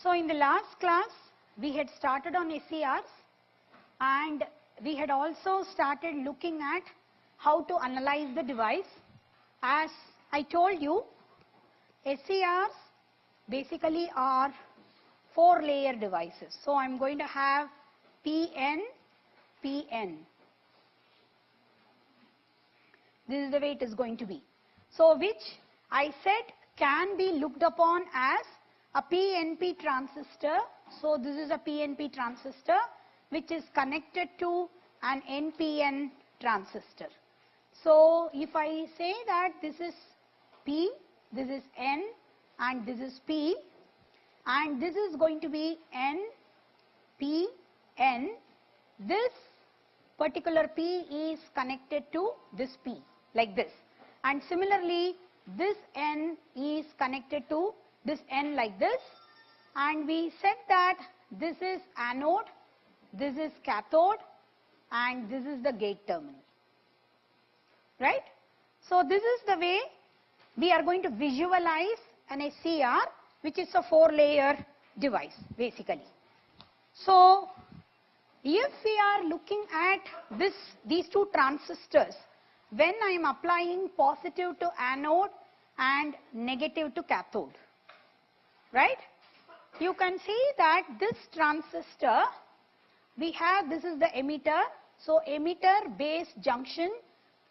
So in the last class, we had started on SCRs and we had also started looking at how to analyze the device. As I told you, SCRs basically are 4-layer devices. So I'm going to have PN, PN. This is the way it is going to be. So which I said can be looked upon as a PNP transistor. So this is a PNP transistor which is connected to an NPN transistor. So if I say that this is P, this is N and this is P and this is going to be N, P, N, this particular P is connected to this P like this, and similarly this N is connected to this N like this, and we said that this is anode, this is cathode and this is the gate terminal, right? So this is the way we are going to visualize an SCR, which is a 4-layer device basically. So if we are looking at these two transistors, when I am applying positive to anode and negative to cathode, right? You can see that this transistor, we have, this is the emitter. So emitter base junction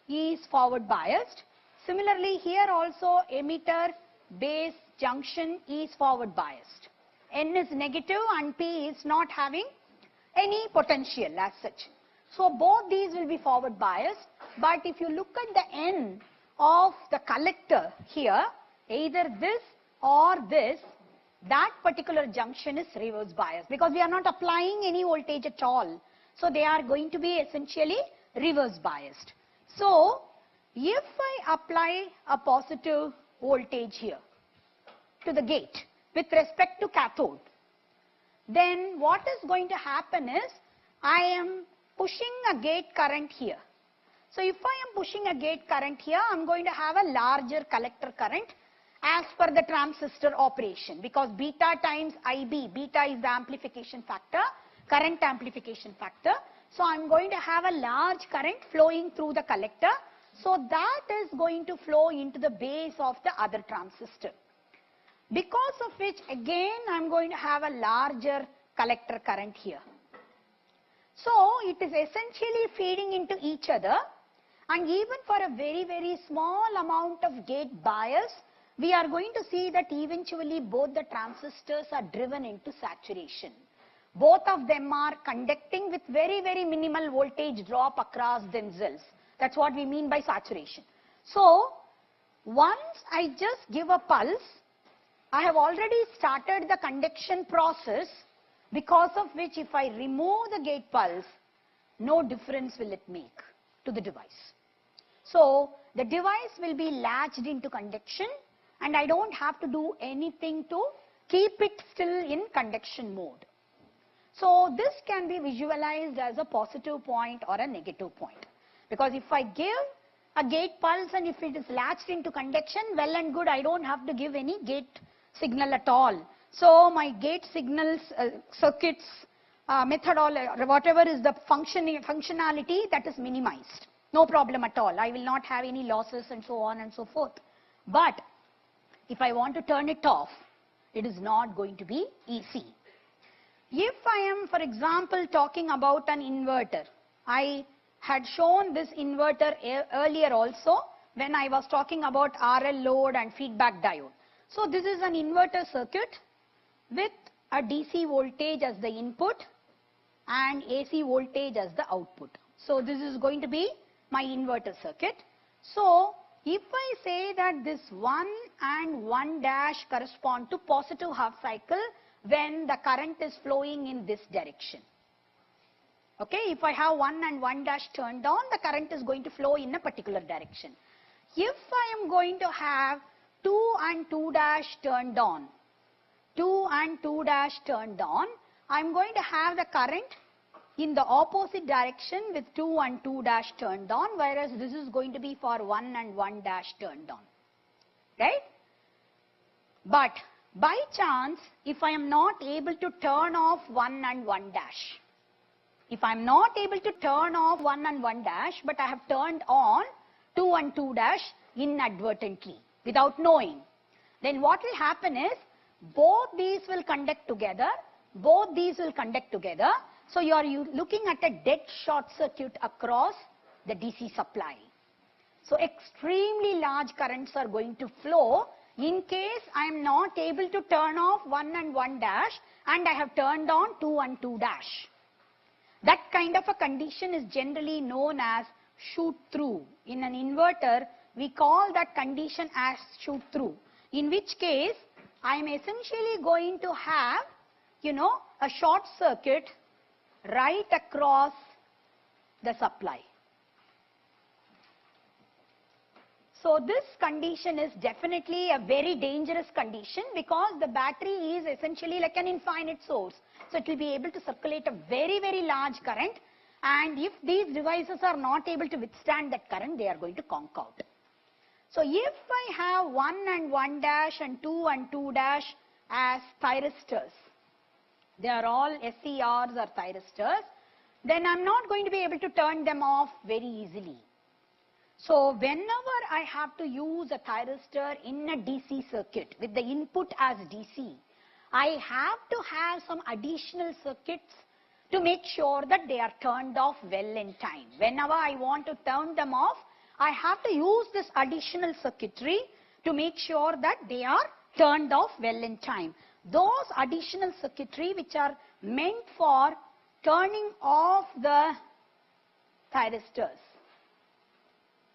is forward biased. Similarly here also emitter base junction is forward biased. N is negative and P is not having any potential as such. So both these will be forward biased, but if you look at the N of the collector here, either this or this, that particular junction is reverse biased because we are not applying any voltage at all. So they are going to be essentially reverse biased. So if I apply a positive voltage here to the gate with respect to cathode, then what is going to happen is I am pushing a gate current here. So if I am pushing a gate current here, I am going to have a larger collector current as per the transistor operation, because beta times IB, beta is the amplification factor, current amplification factor. So I am going to have a large current flowing through the collector. So that is going to flow into the base of the other transistor, because of which again I am going to have a larger collector current here. So it is essentially feeding into each other, and even for a very, very small amount of gate bias, we are going to see that eventually both the transistors are driven into saturation. Both of them are conducting with very, very minimal voltage drop across themselves. That's what we mean by saturation. So once I just give a pulse, I have already started the conduction process, because of which if I remove the gate pulse, no difference will it make to the device. So the device will be latched into conduction and I don't have to do anything to keep it still in conduction mode. So this can be visualized as a positive point or a negative point, because if I give a gate pulse and if it is latched into conduction, well and good, I don't have to give any gate signal at all. So my gate signals, circuits, methodology, whatever is the functionality, that is minimized. No problem at all. I will not have any losses and so on and so forth. But if I want to turn it off, it is not going to be easy. If I am, for example, talking about an inverter, I had shown this inverter earlier also when I was talking about RL load and feedback diode. So this is an inverter circuit with a DC voltage as the input and AC voltage as the output. So this is going to be my inverter circuit. So if I say that this 1 and 1 dash correspond to positive half cycle when the current is flowing in this direction. Okay, if I have 1 and 1 dash turned on, the current is going to flow in a particular direction. If I am going to have 2 and 2 dash turned on, 2 and 2 dash turned on, I am going to have the current in the opposite direction with 2 and 2 dash turned on, whereas this is going to be for 1 and 1 dash turned on, right? But By chance, if I am not able to turn off 1 and 1 dash, if I am not able to turn off 1 and 1 dash, but I have turned on 2 and 2 dash inadvertently, without knowing, then what will happen is, both these will conduct together, both these will conduct together. So you are looking at a dead short circuit across the DC supply. So extremely large currents are going to flow in case I am not able to turn off 1 and 1 dash and I have turned on 2 and 2 dash. That kind of a condition is generally known as shoot through. In an inverter, we call that condition as shoot through, in which case I am essentially going to have, a short circuit right across the supply. So this condition is definitely a very dangerous condition because the battery is essentially like an infinite source. So it will be able to circulate a very, very large current, and if these devices are not able to withstand that current, they are going to conk out. So if I have 1 and 1 dash and 2 and 2 dash as thyristors, they are all SCRs or thyristors, then I'm not going to be able to turn them off very easily. So whenever I have to use a thyristor in a DC circuit with the input as DC, I have to have some additional circuits to make sure that they are turned off well in time. Whenever I want to turn them off, I have to use this additional circuitry to make sure that they are turned off well in time. Those additional circuitry which are meant for turning off the thyristors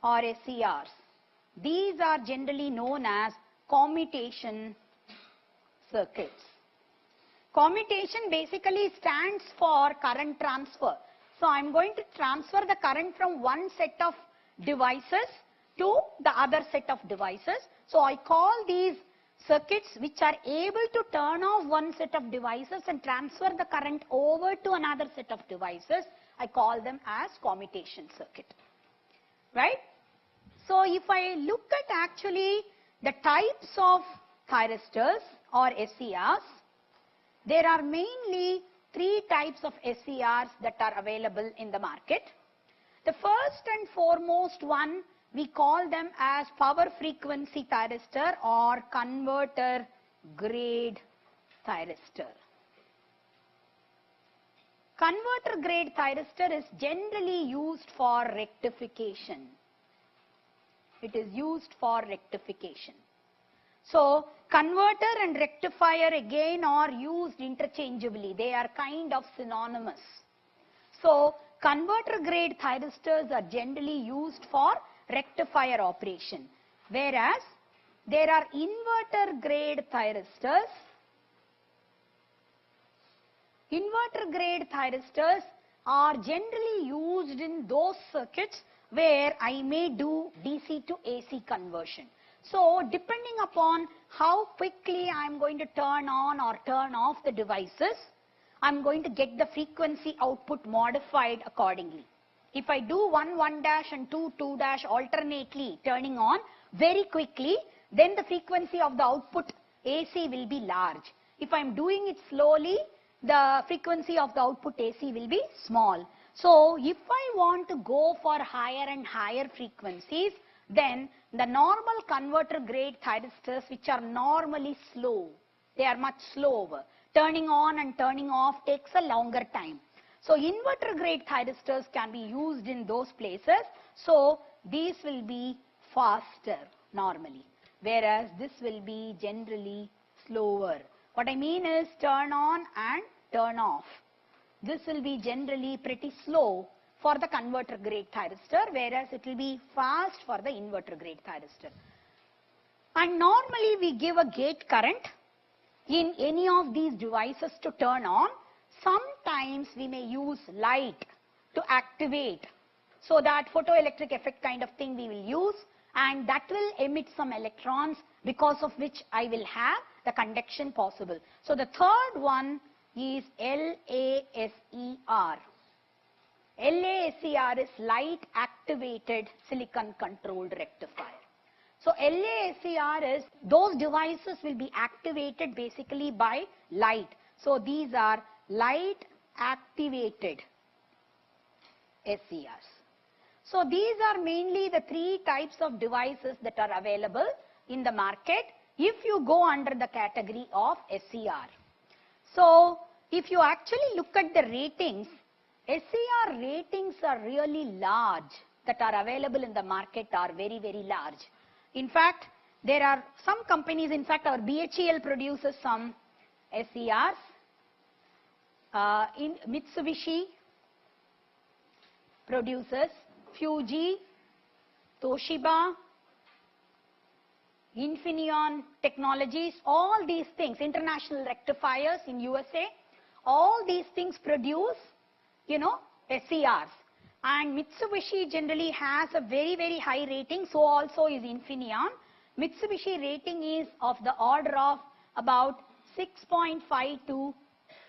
or SCRs, these are generally known as commutation circuits. Commutation basically stands for current transfer. So I'm going to transfer the current from one set of devices to the other set of devices. So I call these circuits which are able to turn off one set of devices and transfer the current over to another set of devices, I call them as commutation circuit. Right? So if I look at actually the types of thyristors or SCRs, there are mainly 3 types of SCRs that are available in the market. The first and foremost one, we call them as power frequency thyristor or converter grade thyristor. Converter grade thyristor is generally used for rectification. It is used for rectification. So converter and rectifier again are used interchangeably. They are kind of synonymous. So converter grade thyristors are generally used for rectifier operation, whereas there are inverter grade thyristors. Inverter grade thyristors are generally used in those circuits where I may do DC to AC conversion. So depending upon how quickly I am going to turn on or turn off the devices, I am going to get the frequency output modified accordingly. If I do 1 1 dash and 2 2 dash alternately turning on very quickly, then the frequency of the output AC will be large. If I am doing it slowly, the frequency of the output AC will be small. So if I want to go for higher and higher frequencies, then the normal converter grade thyristors, which are normally slow, they are much slower. Turning on and turning off takes a longer time. So inverter grade thyristors can be used in those places. So these will be faster normally, whereas this will be generally slower. What I mean is turn on and turn off. This will be generally pretty slow for the converter grade thyristor, whereas it will be fast for the inverter grade thyristor. And normally we give a gate current in any of these devices to turn on. Sometimes we may use light to activate, so that photoelectric effect kind of thing we will use, and that will emit some electrons, because of which I will have the conduction possible. So the third one is LASER. LASER is light activated silicon controlled rectifier. So LASER is, those devices will be activated basically by light. So these are light activated SCRs. So these are mainly the three types of devices that are available in the market if you go under the category of SCR. So if you actually look at the ratings, SCR ratings are really large that are available in the market, are very, very large. In fact, there are some companies, in fact our BHEL produces some SCRs, in Mitsubishi produces, Fuji, Toshiba, Infineon Technologies, all these things, International Rectifiers in USA, all these things produce, SCRs. And Mitsubishi generally has a very, very high rating, so also is Infineon. Mitsubishi rating is of the order of about 6.5 to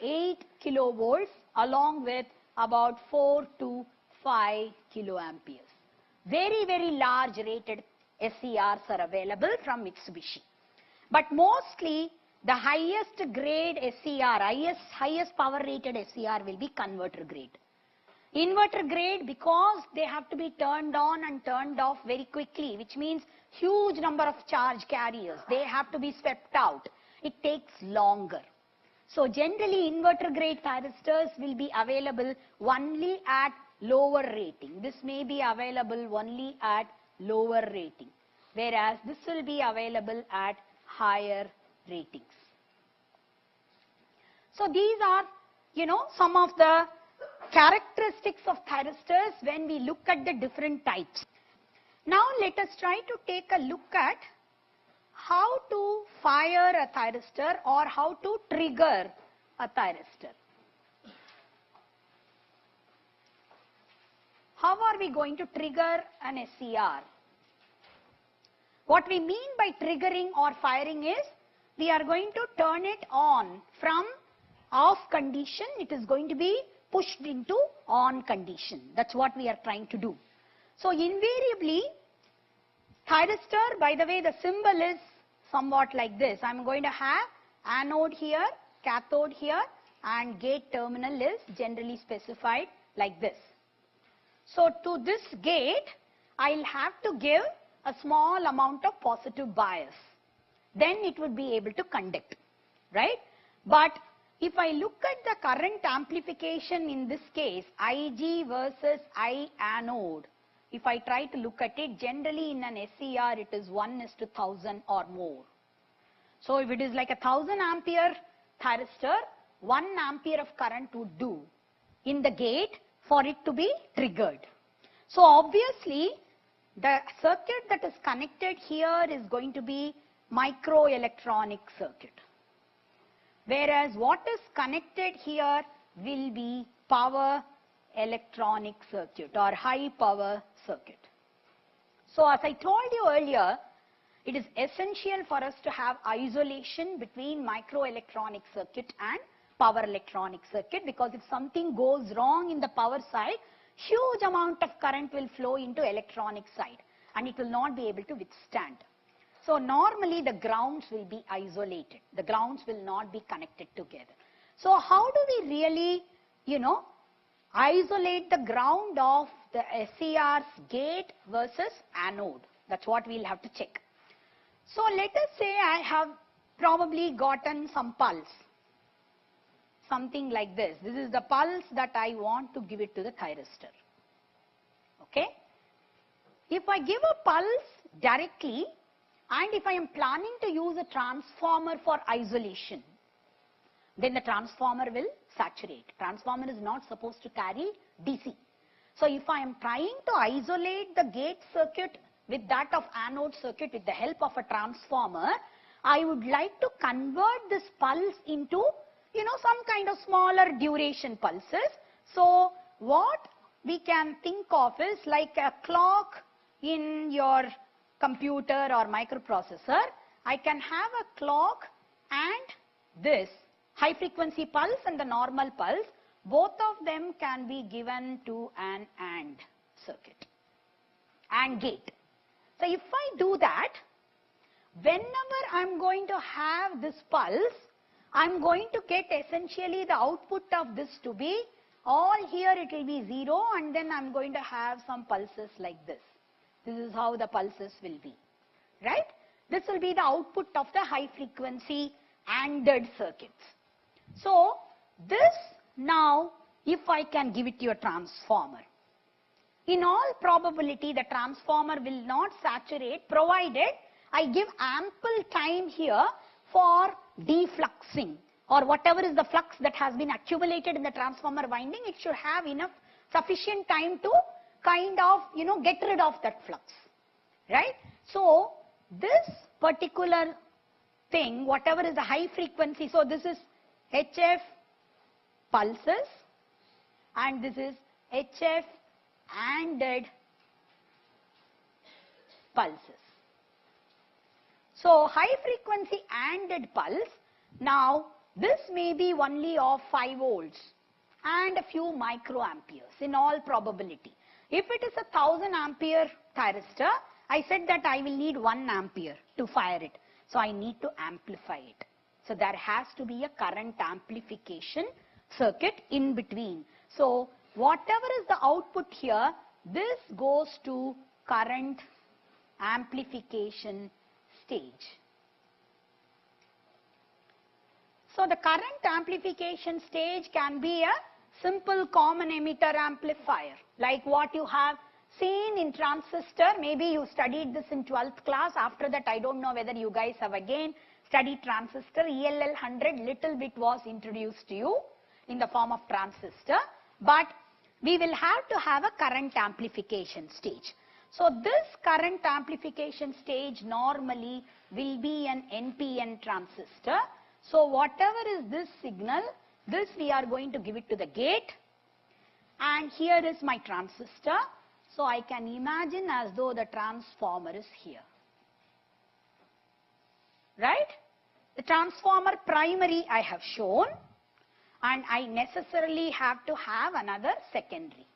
8 kilovolts along with about 4 to 5 kiloamperes. Very, very large rated SCRs are available from Mitsubishi. But mostly the highest grade SCR, highest power rated SCR will be converter grade. Inverter grade, because they have to be turned on and turned off very quickly, which means huge number of charge carriers. They have to be swept out. It takes longer. So generally inverter grade thyristors will be available only at lower rating. This may be available only at lower rating, whereas this will be available at higher ratings. So these are, some of the characteristics of thyristors when we look at the different types. Now let us try to take a look at how to fire a thyristor or how to trigger a thyristor. How are we going to trigger an SCR? What we mean by triggering or firing is, we are going to turn it on from off condition. It is going to be pushed into on condition. That's what we are trying to do. So invariably, thyristor, by the way, the symbol is somewhat like this. I'm going to have anode here, cathode here, and gate terminal is generally specified like this. So to this gate, I'll have to give a small amount of positive bias. Then it would be able to conduct, right? But if I look at the current amplification in this case, Ig versus I anode, if I try to look at it, generally in an SCR it is 1:1000 or more. So if it is like 1000 ampere thyristor, 1 ampere of current would do in the gate for it to be triggered. So obviously the circuit that is connected here is going to be microelectronic circuit, whereas what is connected here will be power electronic circuit or high power circuit. So as I told you earlier, it is essential for us to have isolation between microelectronic circuit and power electronic circuit, because if something goes wrong in the power side, huge amount of current will flow into electronic side and it will not be able to withstand. So normally the grounds will be isolated. The grounds will not be connected together. So how do we really, isolate the ground of the SCR's gate versus anode? That's what we'll have to check. So let us say I have probably gotten some pulse. Something like this. This is the pulse that I want to give it to the thyristor. Okay? If I give a pulse directly, and if I am planning to use a transformer for isolation, then the transformer will saturate. Transformer is not supposed to carry DC. So if I am trying to isolate the gate circuit with that of anode circuit with the help of a transformer, I would like to convert this pulse into, some kind of smaller duration pulses. So what we can think of is like a clock in your computer or microprocessor. I can have a clock and this high frequency pulse and the normal pulse. Both of them can be given to an AND circuit, AND gate. So if I do that, whenever I'm going to have this pulse, I'm going to get essentially the output of this to be, all here it will be 0, and then I'm going to have some pulses like this. This is how the pulses will be, right? This will be the output of the high frequency ANDed circuits. So this now, if I can give it to a transformer, in all probability the transformer will not saturate provided I give ample time here for defluxing, or whatever is the flux that has been accumulated in the transformer winding, it should have enough sufficient time to kind of, get rid of that flux, right? So this particular thing, whatever is the high frequency, so this is HF pulses and this is HF ANDed pulses. So high frequency ANDed pulse, now this may be only of 5 volts and a few microamperes in all probability. If it is a 1000 ampere thyristor, I said that I will need 1 ampere to fire it. So I need to amplify it. So there has to be a current amplification circuit in between. So whatever is the output here, this goes to current amplification stage. So the current amplification stage can be a simple common emitter amplifier, like what you have seen in transistor. Maybe you studied this in 12th class. After that, I don't know whether you guys have again studied transistor. ELL 100 little bit was introduced to you in the form of transistor, but we will have to have a current amplification stage. So this current amplification stage normally will be an NPN transistor. So whatever is this signal, this we are going to give it to the gate, and here is my transistor. So I can imagine as though the transformer is here, right? The transformer primary I have shown, and I necessarily have to have another secondary.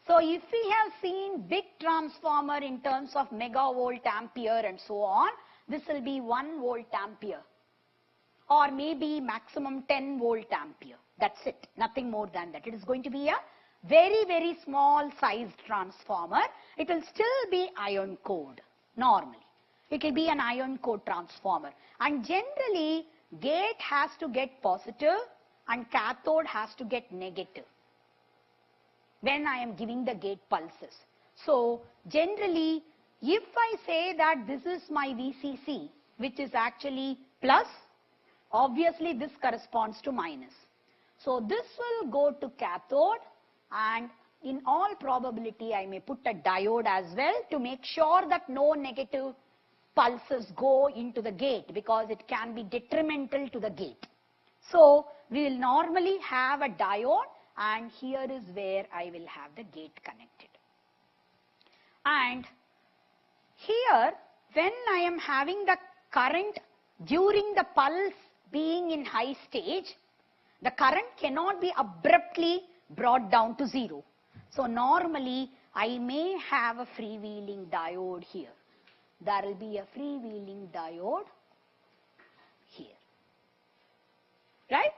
So if we have seen big transformer in terms of megavolt ampere and so on, this will be 1 volt ampere or maybe maximum 10 volt ampere. That's it, nothing more than that. It is going to be a very, very small sized transformer. It will still be ion core normally. It will be an ion core transformer, and generally gate has to get positive and cathode has to get negative when I am giving the gate pulses. So generally, if I say that this is my VCC, which is actually plus, obviously this corresponds to minus. So this will go to cathode, and in all probability I may put a diode as well to make sure that no negative pulses go into the gate, because it can be detrimental to the gate. So we will normally have a diode, and here is where I will have the gate connected. And here, when I am having the current during the pulse being in high stage, the current cannot be abruptly brought down to 0. So normally I may have a freewheeling diode here. There will be a freewheeling diode here, right?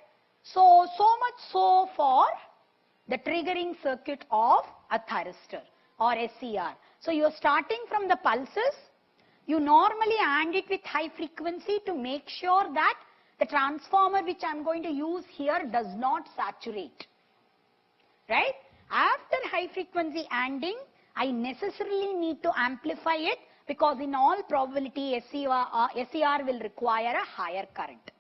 So much so for the triggering circuit of a thyristor or SCR. So you are starting from the pulses. You normally AND it with high frequency to make sure that the transformer which I am going to use here does not saturate, right? After high frequency ANDing, I necessarily need to amplify it, because in all probability SCR will require a higher current.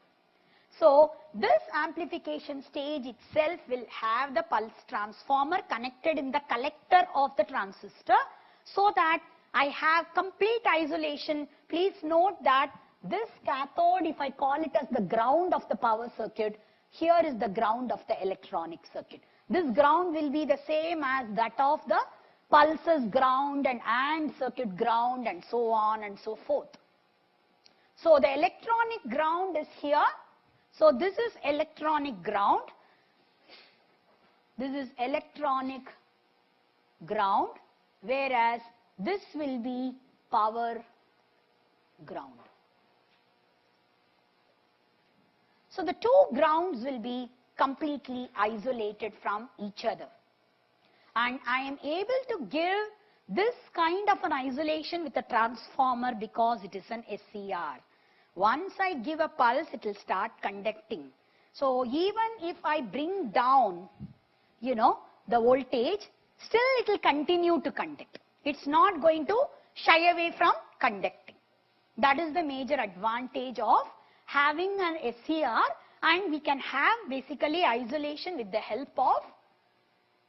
So this amplification stage itself will have the pulse transformer connected in the collector of the transistor, so that I have complete isolation. Please note that this cathode, if I call it as the ground of the power circuit, here is the ground of the electronic circuit. This ground will be the same as that of the pulses ground and AND circuit ground and so on and so forth. So the electronic ground is here. So this is electronic ground. This is electronic ground, whereas this will be power ground. So the two grounds will be completely isolated from each other. And I am able to give this kind of an isolation with a transformer because it is an SCR. Once I give a pulse, it will start conducting. So even if I bring down, the voltage, still it will continue to conduct. It's not going to shy away from conducting. That is the major advantage of having an SCR, and we can have basically isolation with the help of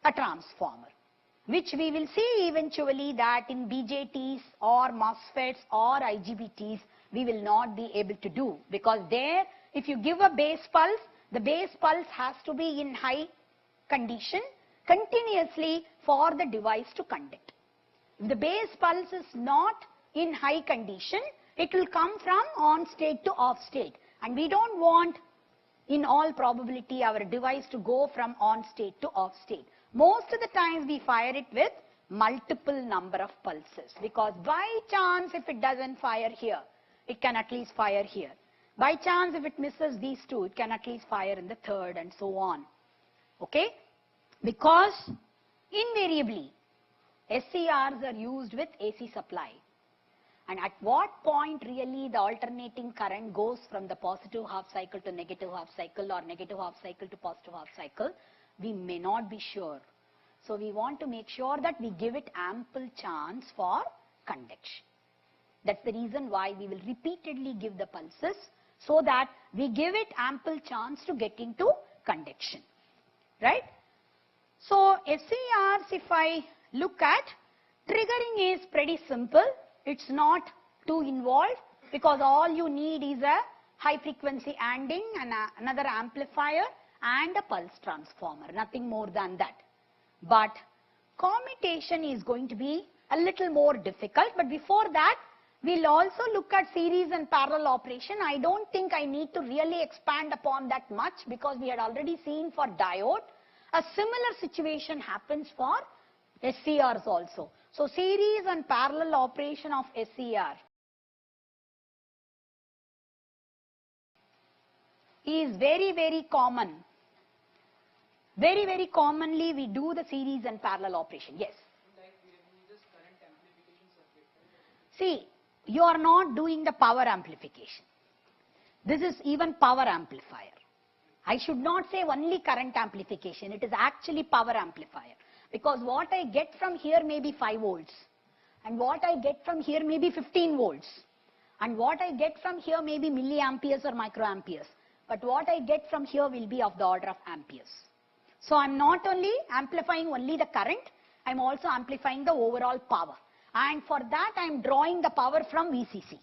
a transformer, which we will see eventually that in BJTs or MOSFETs or IGBTs, we will not be able to do, because there, if you give a base pulse, the base pulse has to be in high condition continuously for the device to conduct. If the base pulse is not in high condition, it will come from on state to off state, and we don't want, in all probability, our device to go from on state to off state. Most of the times we fire it with multiple number of pulses, because by chance if it doesn't fire here, it can at least fire here. By chance if it misses these two, it can at least fire in the third, and so on. Okay? Because invariably SCRs are used with AC supply. And at what point really the alternating current goes from the positive half cycle to negative half cycle, or negative half cycle to positive half cycle, we may not be sure. So we want to make sure that we give it ample chance for conduction. That's the reason why we will repeatedly give the pulses, so that we give it ample chance to get into conduction. Right? So SCRs, if I look at, triggering is pretty simple. It's not too involved, because all you need is a high frequency ANDing and another amplifier and a pulse transformer, nothing more than that. But commutation is going to be a little more difficult, but before that we'll also look at series and parallel operation. I don't think I need to really expand upon that much, because we had already seen for diode. A similar situation happens for SCRs also. So series and parallel operation of SCR is very, very common. Very, very commonly we do the series and parallel operation. Yes. See, you are not doing the power amplification. This is even power amplifier. I should not say only current amplification. It is actually power amplifier. Because what I get from here may be 5 volts. And what I get from here may be 15 volts. And what I get from here may be milliamperes or microamperes. But what I get from here will be of the order of amperes. So I'm not only amplifying only the current, I'm also amplifying the overall power. And for that I'm drawing the power from VCC.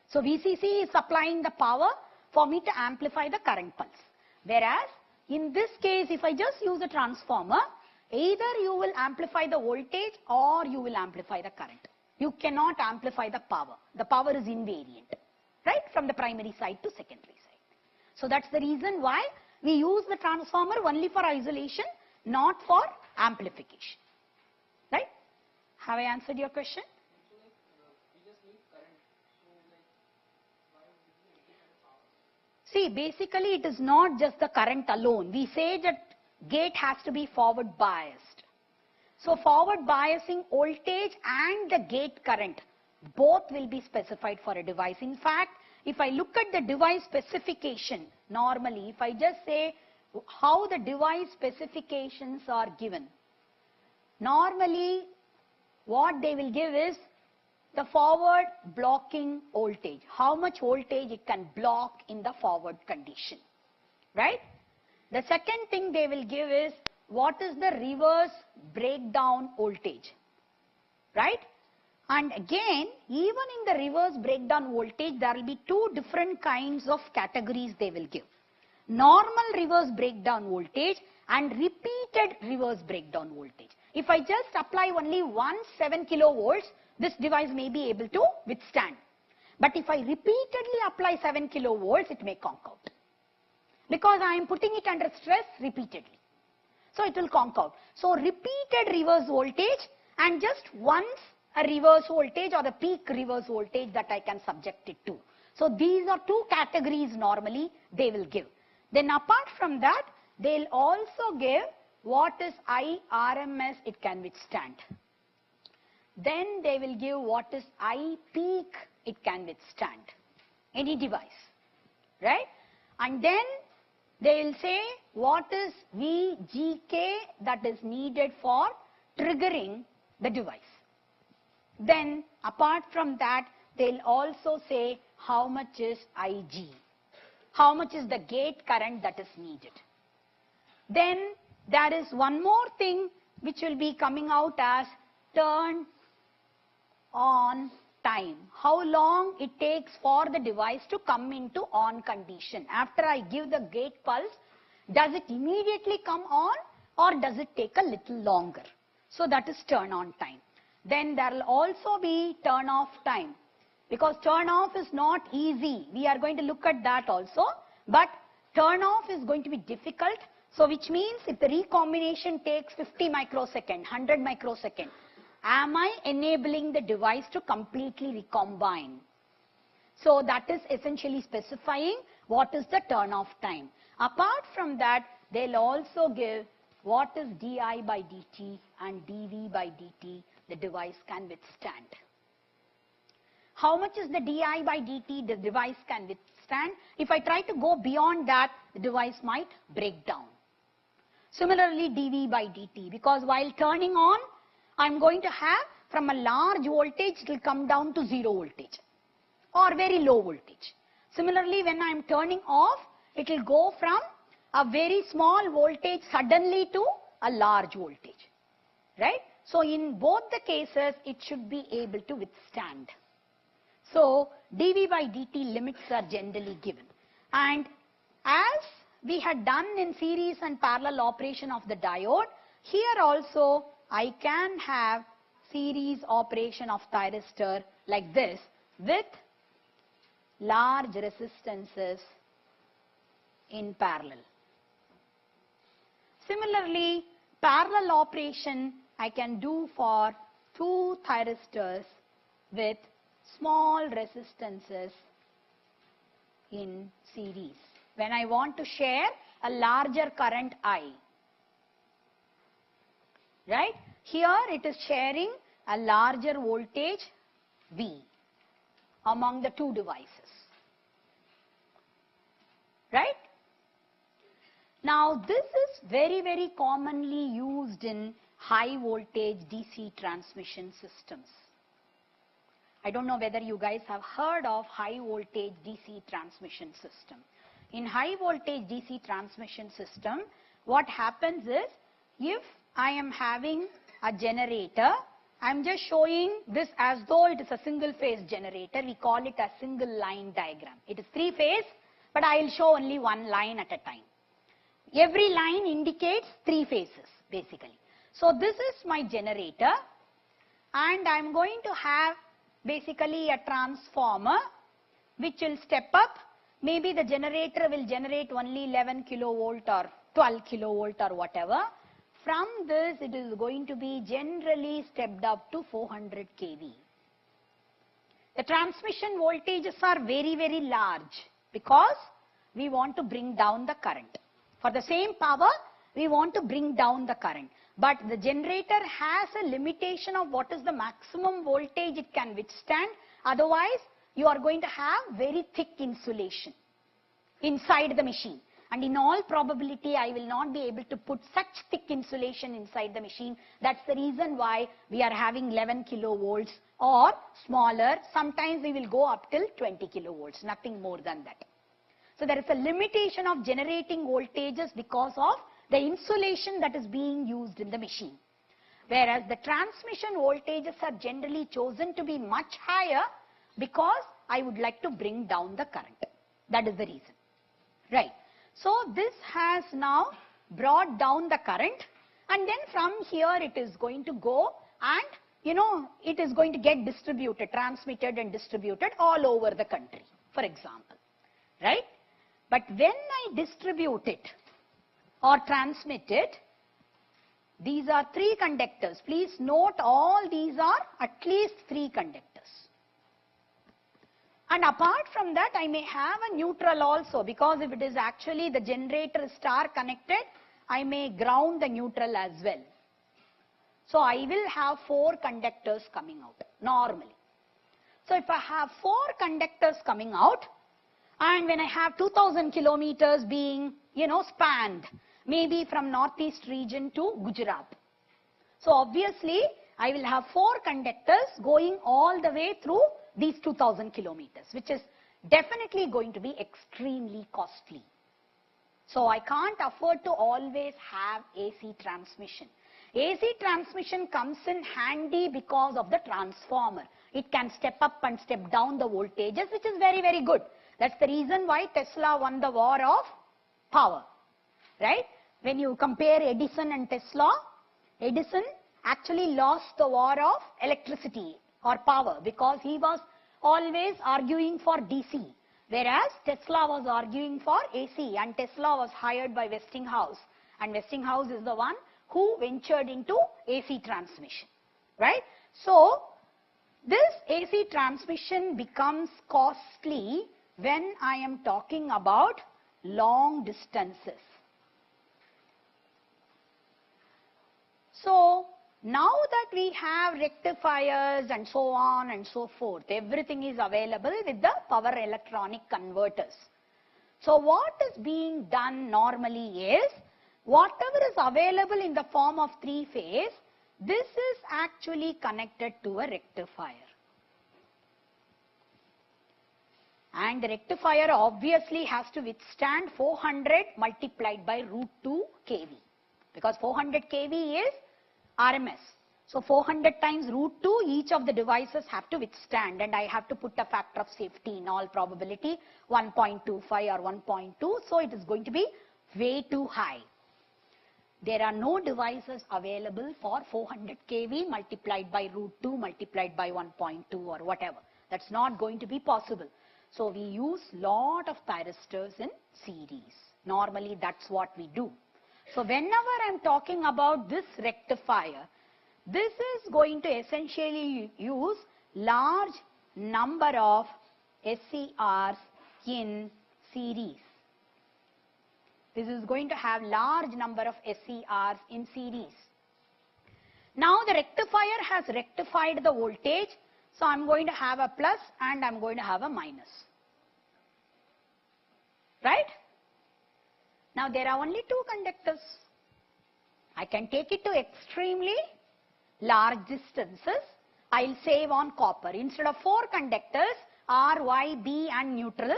So VCC is supplying the power for me to amplify the current pulse. Whereas in this case, if I just use a transformer, either you will amplify the voltage or you will amplify the current. You cannot amplify the power. The power is invariant, right, from the primary side to secondary side. So that's the reason why we use the transformer only for isolation, not for amplification. Right? Have I answered your question? See, basically it is not just the current alone. We say that gate has to be forward biased. So forward biasing voltage and the gate current, both will be specified for a device. In fact, if I look at the device specification, normally if I just say how the device specifications are given, normally what they will give is the forward blocking voltage, how much voltage it can block in the forward condition, right? The second thing they will give is what is the reverse breakdown voltage, right? And again, even in the reverse breakdown voltage, there will be two different kinds of categories they will give. Normal reverse breakdown voltage and repeated reverse breakdown voltage. If I just apply only 7 kilovolts, this device may be able to withstand. But if I repeatedly apply 7 kilovolts, it may conk out. Because I am putting it under stress repeatedly. So it will conk out. So repeated reverse voltage and just once a reverse voltage or the peak reverse voltage that I can subject it to. So these are two categories normally they will give. Then apart from that, they'll also give what is IRMS it can withstand. Then they will give what is I peak it can withstand. Any device, right? And then they will say what is VGK that is needed for triggering the device. Then apart from that, they'll also say how much is IG, how much is the gate current that is needed. Then there is one more thing which will be coming out as turn on time. How long it takes for the device to come into on condition. After I give the gate pulse, does it immediately come on or does it take a little longer? So that is turn on time. Then there will also be turn off time, because turn off is not easy. We are going to look at that also, but turn off is going to be difficult. So which means if the recombination takes 50 microsecond, 100 microsecond, am I enabling the device to completely recombine? So that is essentially specifying what is the turn off time. Apart from that, they'll also give what is di by dt and dv by dt the device can withstand. How much is the di by dt the device can withstand? If I try to go beyond that, the device might break down. Similarly, dv by dt, because while turning on, I'm going to have from a large voltage, it will come down to 0 voltage or very low voltage. Similarly, when I'm turning off, it will go from a very small voltage suddenly to a large voltage, right? So in both the cases, it should be able to withstand. So dv by dt limits are generally given. And as we had done in series and parallel operation of the diode, here also I can have series operation of thyristor like this with large resistances in parallel. Similarly, parallel operation I can do for two thyristors with small resistances in series when I want to share a larger current I. Right? Here it is sharing a larger voltage V among the two devices. Right? Now this is very, very commonly used in high voltage DC transmission systems. I don't know whether you guys have heard of high voltage DC transmission system. In high voltage DC transmission system, what happens is, if I am having a generator, I am just showing this as though it is a single phase generator. We call it a single line diagram. It is 3 phase, but I will show only one line at a time. Every line indicates 3 phases basically. So this is my generator, and I am going to have basically a transformer which will step up. Maybe the generator will generate only 11 kilovolt or 12 kilovolt or whatever. From this, it is going to be generally stepped up to 400 kV. The transmission voltages are very, very large because we want to bring down the current. For the same power, we want to bring down the current. But the generator has a limitation of what is the maximum voltage it can withstand. Otherwise, you are going to have very thick insulation inside the machine. And in all probability, I will not be able to put such thick insulation inside the machine. That's the reason why we are having 11 kilovolts or smaller. Sometimes we will go up till 20 kilovolts, nothing more than that. So there is a limitation of generating voltages because of the insulation that is being used in the machine. Whereas the transmission voltages are generally chosen to be much higher because I would like to bring down the current. That is the reason. Right. So this has now brought down the current, and then from here it is going to go and it is going to get distributed, transmitted and distributed all over the country, for example. Right. But when I distribute it or transmit it, These are 3 conductors. Please note all these are at least 3 conductors. And apart from that, I may have a neutral also, because if it is actually the generator star connected, I may ground the neutral as well. So I will have 4 conductors coming out normally. So if I have 4 conductors coming out, and when I have 2000 kilometers being, spanned, maybe from northeast region to Gujarat. So obviously, I will have 4 conductors going all the way through these 2000 kilometers, which is definitely going to be extremely costly. So I can't afford to always have AC transmission. AC transmission comes in handy because of the transformer. It can step up and step down the voltages, which is very, very good. That's the reason why Tesla won the war of power, right? When you compare Edison and Tesla, Edison actually lost the war of electricity or power because he was always arguing for DC, whereas Tesla was arguing for AC, and Tesla was hired by Westinghouse, and Westinghouse is the one who ventured into AC transmission, right? So this AC transmission becomes costly when I am talking about long distances. So now that we have rectifiers and so on and so forth, everything is available with the power electronic converters. So what is being done normally is, whatever is available in the form of 3-phase, this is actually connected to a rectifier. And the rectifier obviously has to withstand 400 multiplied by root 2 kV, because 400 kV is RMS. So 400 times root 2, each of the devices have to withstand, and I have to put a factor of safety in all probability 1.25 or 1.2, so it is going to be way too high. There are no devices available for 400 kV multiplied by root 2 multiplied by 1.2 or whatever. That's not going to be possible. So we use lot of thyristors in series. Normally that's what we do. So whenever I'm talking about this rectifier, this is going to essentially use large number of SCRs in series. This is going to have large number of SCRs in series. Now the rectifier has rectified the voltage, so I'm going to have a plus and I'm going to have a minus. Right? Now there are only 2 conductors. I can take it to extremely large distances. I'll save on copper. Instead of 4 conductors, R, Y, B and neutral,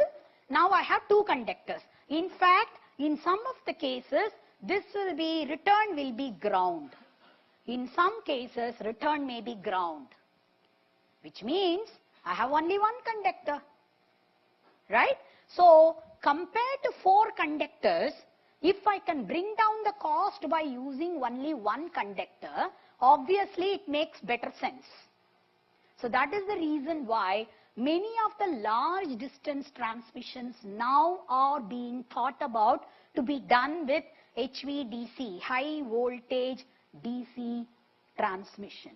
now I have 2 conductors. In fact, in some of the cases, this will be, return will be ground. In some cases, return may be ground, which means I have only 1 conductor, right? So compared to 4 conductors, if I can bring down the cost by using only 1 conductor, obviously it makes better sense. So that is the reason why many of the large distance transmissions now are being thought about to be done with HVDC, high voltage DC transmission.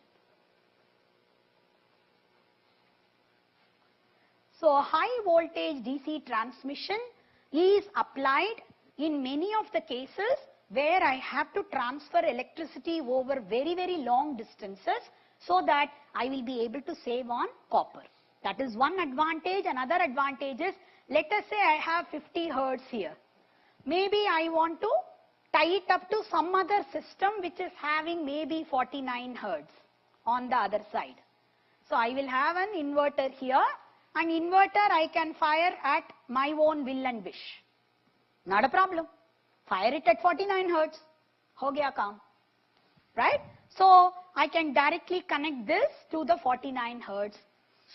So high voltage DC transmission is applied in many of the cases where I have to transfer electricity over very, very long distances, so that I will be able to save on copper. That is one advantage. Another advantage is, let us say I have 50 hertz here. Maybe I want to tie it up to some other system which is having maybe 49 hertz on the other side. So I will have an inverter here. An inverter I can fire at my own will and wish. Not a problem. Fire it at 49 hertz. Ho gaya kaam. Right? So I can directly connect this to the 49 hertz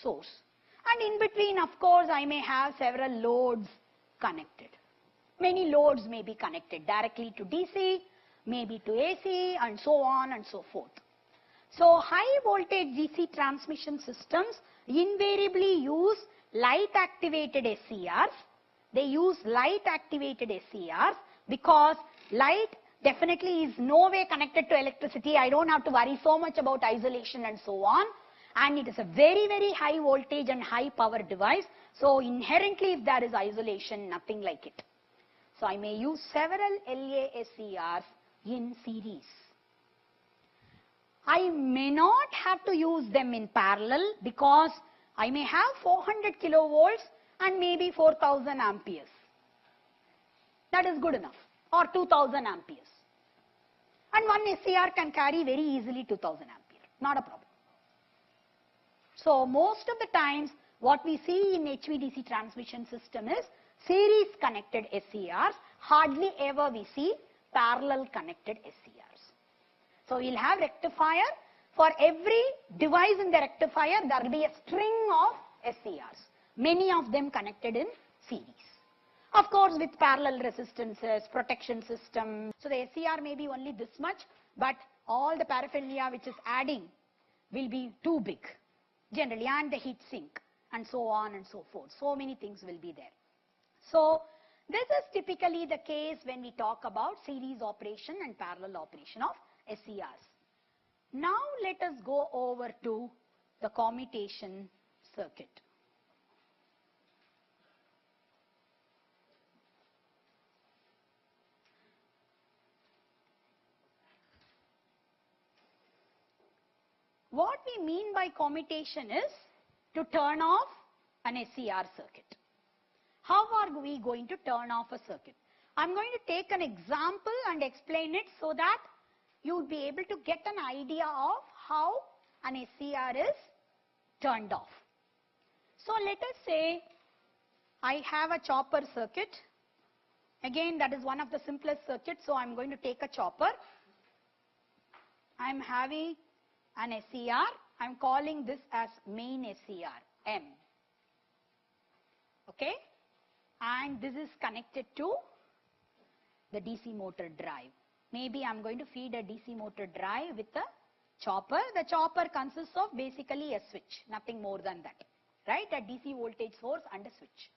source. And in between, of course, I may have several loads connected. Many loads may be connected directly to DC, maybe to AC, and so on and so forth. So high voltage DC transmission systems invariably use light activated SCRs. They use light activated SCRs because light definitely is no way connected to electricity. I don't have to worry so much about isolation and so on. And it is a very, very high voltage and high power device. So inherently, if there is isolation, nothing like it. So I may use several LASCRs in series. I may not have to use them in parallel because I may have 400 kilovolts and maybe 4000 amperes. That is good enough, or 2000 amperes. And one SCR can carry very easily 2000 ampere, not a problem. So most of the times what we see in HVDC transmission system is series connected SCRs. Hardly ever we see parallel connected SCRs. So we'll have rectifier. For every device in the rectifier, there will be a string of SCRs, many of them connected in series. Of course, with parallel resistances, protection system. So the SCR may be only this much, but all the paraphernalia which is adding will be too big generally, and the heat sink and so on and so forth. So many things will be there. So this is typically the case when we talk about series operation and parallel operation of SCRs. Now let us go over to the commutation circuit. What we mean by commutation is to turn off an SCR circuit. How are we going to turn off a circuit? I'm going to take an example and explain it so that you would be able to get an idea of how an SCR is turned off. So let us say I have a chopper circuit. Again, that is one of the simplest circuits, so I'm going to take a chopper. I'm having an SCR. I'm calling this as main SCR, M. Okay? And this is connected to the DC motor drive. Maybe I'm going to feed a DC motor drive with a chopper. The chopper consists of basically a switch, nothing more than that, right? A DC voltage source and a switch.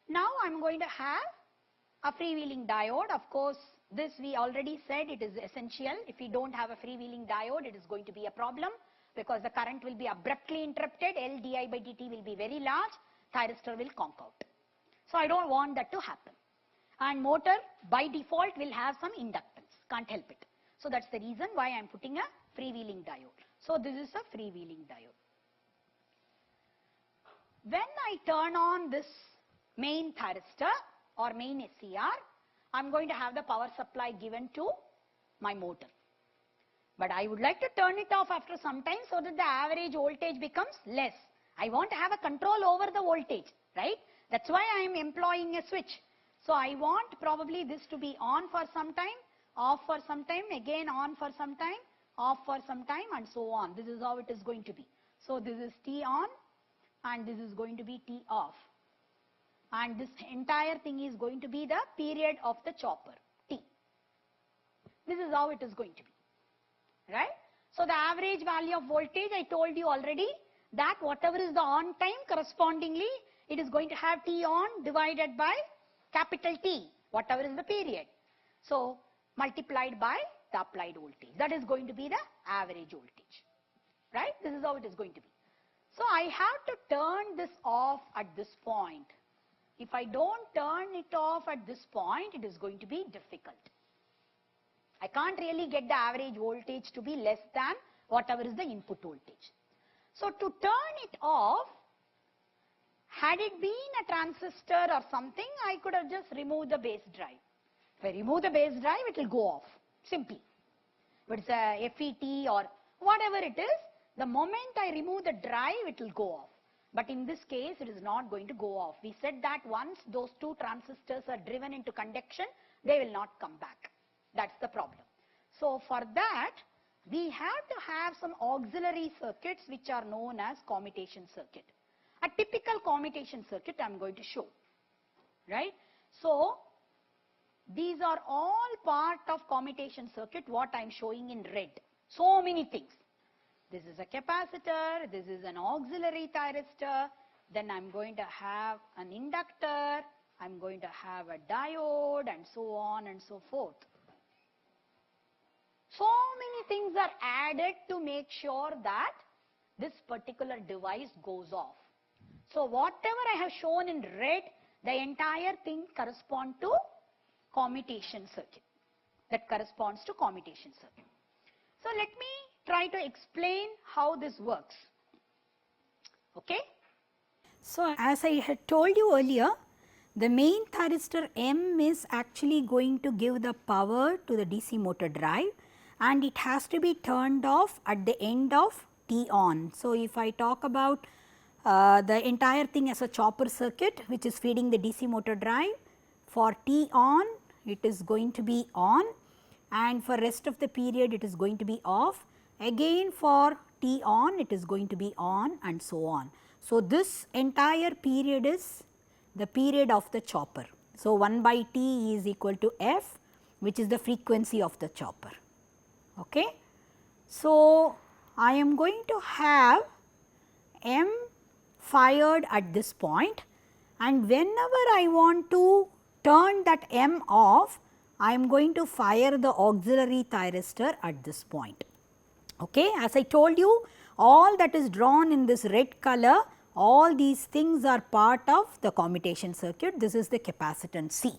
Now I'm going to have a freewheeling diode. Of course, this we already said it is essential. If we don't have a freewheeling diode, it is going to be a problem because the current will be abruptly interrupted. L di by dt will be very large. Thyristor will conk out. So I don't want that to happen. And motor by default will have some inductance. Can't help it. So that's the reason why I'm putting a freewheeling diode. So this is a freewheeling diode. When I turn on this main thyristor or main SCR, I'm going to have the power supply given to my motor. But I would like to turn it off after some time so that the average voltage becomes less. I want to have a control over the voltage, right? That's why I am employing a switch. So I want probably this to be on for some time, off for some time, again on for some time, off for some time, and so on. This is how it is going to be. So this is T on and this is going to be T off. And this entire thing is going to be the period of the chopper, T. This is how it is going to be, right? So the average value of voltage, I told you already that whatever is the on time, correspondingly it is going to have T on divided by capital T, whatever is the period. So multiplied by the applied voltage. That is going to be the average voltage, right? This is how it is going to be. So I have to turn this off at this point. If I don't turn it off at this point, it is going to be difficult. I can't really get the average voltage to be less than whatever is the input voltage. So to turn it off, had it been a transistor or something, I could have just removed the base drive. If I remove the base drive, it will go off, simply. If it's a FET or whatever it is, the moment I remove the drive, it will go off. But in this case, it is not going to go off. We said that once those two transistors are driven into conduction, they will not come back. That's the problem. So for that, we have to have some auxiliary circuits which are known as commutation circuit. A typical commutation circuit I am going to show, right? So these are all part of commutation circuit, what I am showing in red. So many things. This is a capacitor, this is an auxiliary thyristor, then I'm going to have an inductor, I'm going to have a diode and so on and so forth. So many things are added to make sure that this particular device goes off. So whatever I have shown in red, the entire thing corresponds to commutation circuit. That corresponds to commutation circuit. So let me try to explain how this works. Okay? So as I had told you earlier, the main thyristor M is actually going to give the power to the DC motor drive, and it has to be turned off at the end of T on. So if I talk about the entire thing as a chopper circuit which is feeding the DC motor drive, for T on it is going to be on, and for rest of the period it is going to be off. Again for T on it is going to be on, and so on. So this entire period is the period of the chopper. So 1 by T is equal to F, which is the frequency of the chopper. Okay. So I am going to have M fired at this point, and whenever I want to turn that M off, I am going to fire the auxiliary thyristor at this point. Okay. As I told you, all that is drawn in this red color, all these things are part of the commutation circuit. This is the capacitance C.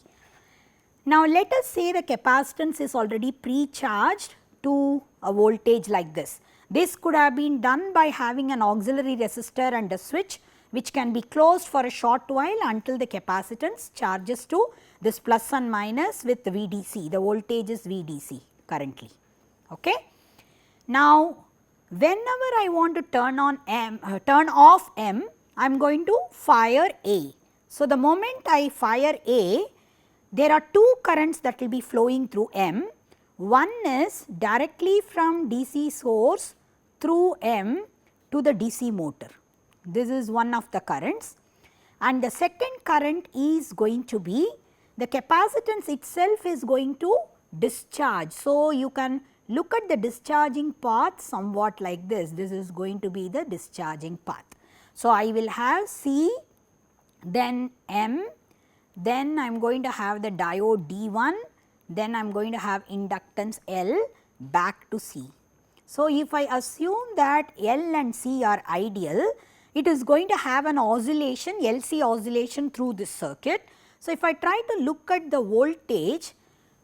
Now let us say the capacitance is already pre-charged to a voltage like this. This could have been done by having an auxiliary resistor and a switch which can be closed for a short while until the capacitance charges to this plus and minus with VDC. The voltage is VDC currently. Okay. Now whenever I want to turn off M, I am going to fire A. So the moment I fire A, there are two currents that will be flowing through M. One is directly from DC source through M to the DC motor. This is one of the currents, and the second current is going to be the capacitance itself is going to discharge. So you can look at the discharging path somewhat like this. This is going to be the discharging path. So I will have C, then M, then I am going to have the diode D1, then I am going to have inductance L back to C. So if I assume that L and C are ideal, it is going to have an oscillation, LC oscillation through this circuit. So if I try to look at the voltage,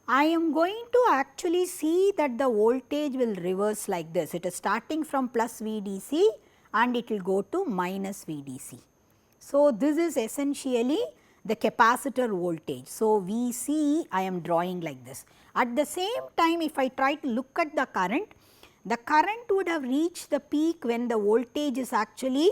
I am going to actually see that the voltage will reverse like this. It is starting from plus VDC and it will go to minus VDC. So this is essentially the capacitor voltage. So VC I am drawing like this. At the same time, if I try to look at the current would have reached the peak when the voltage is actually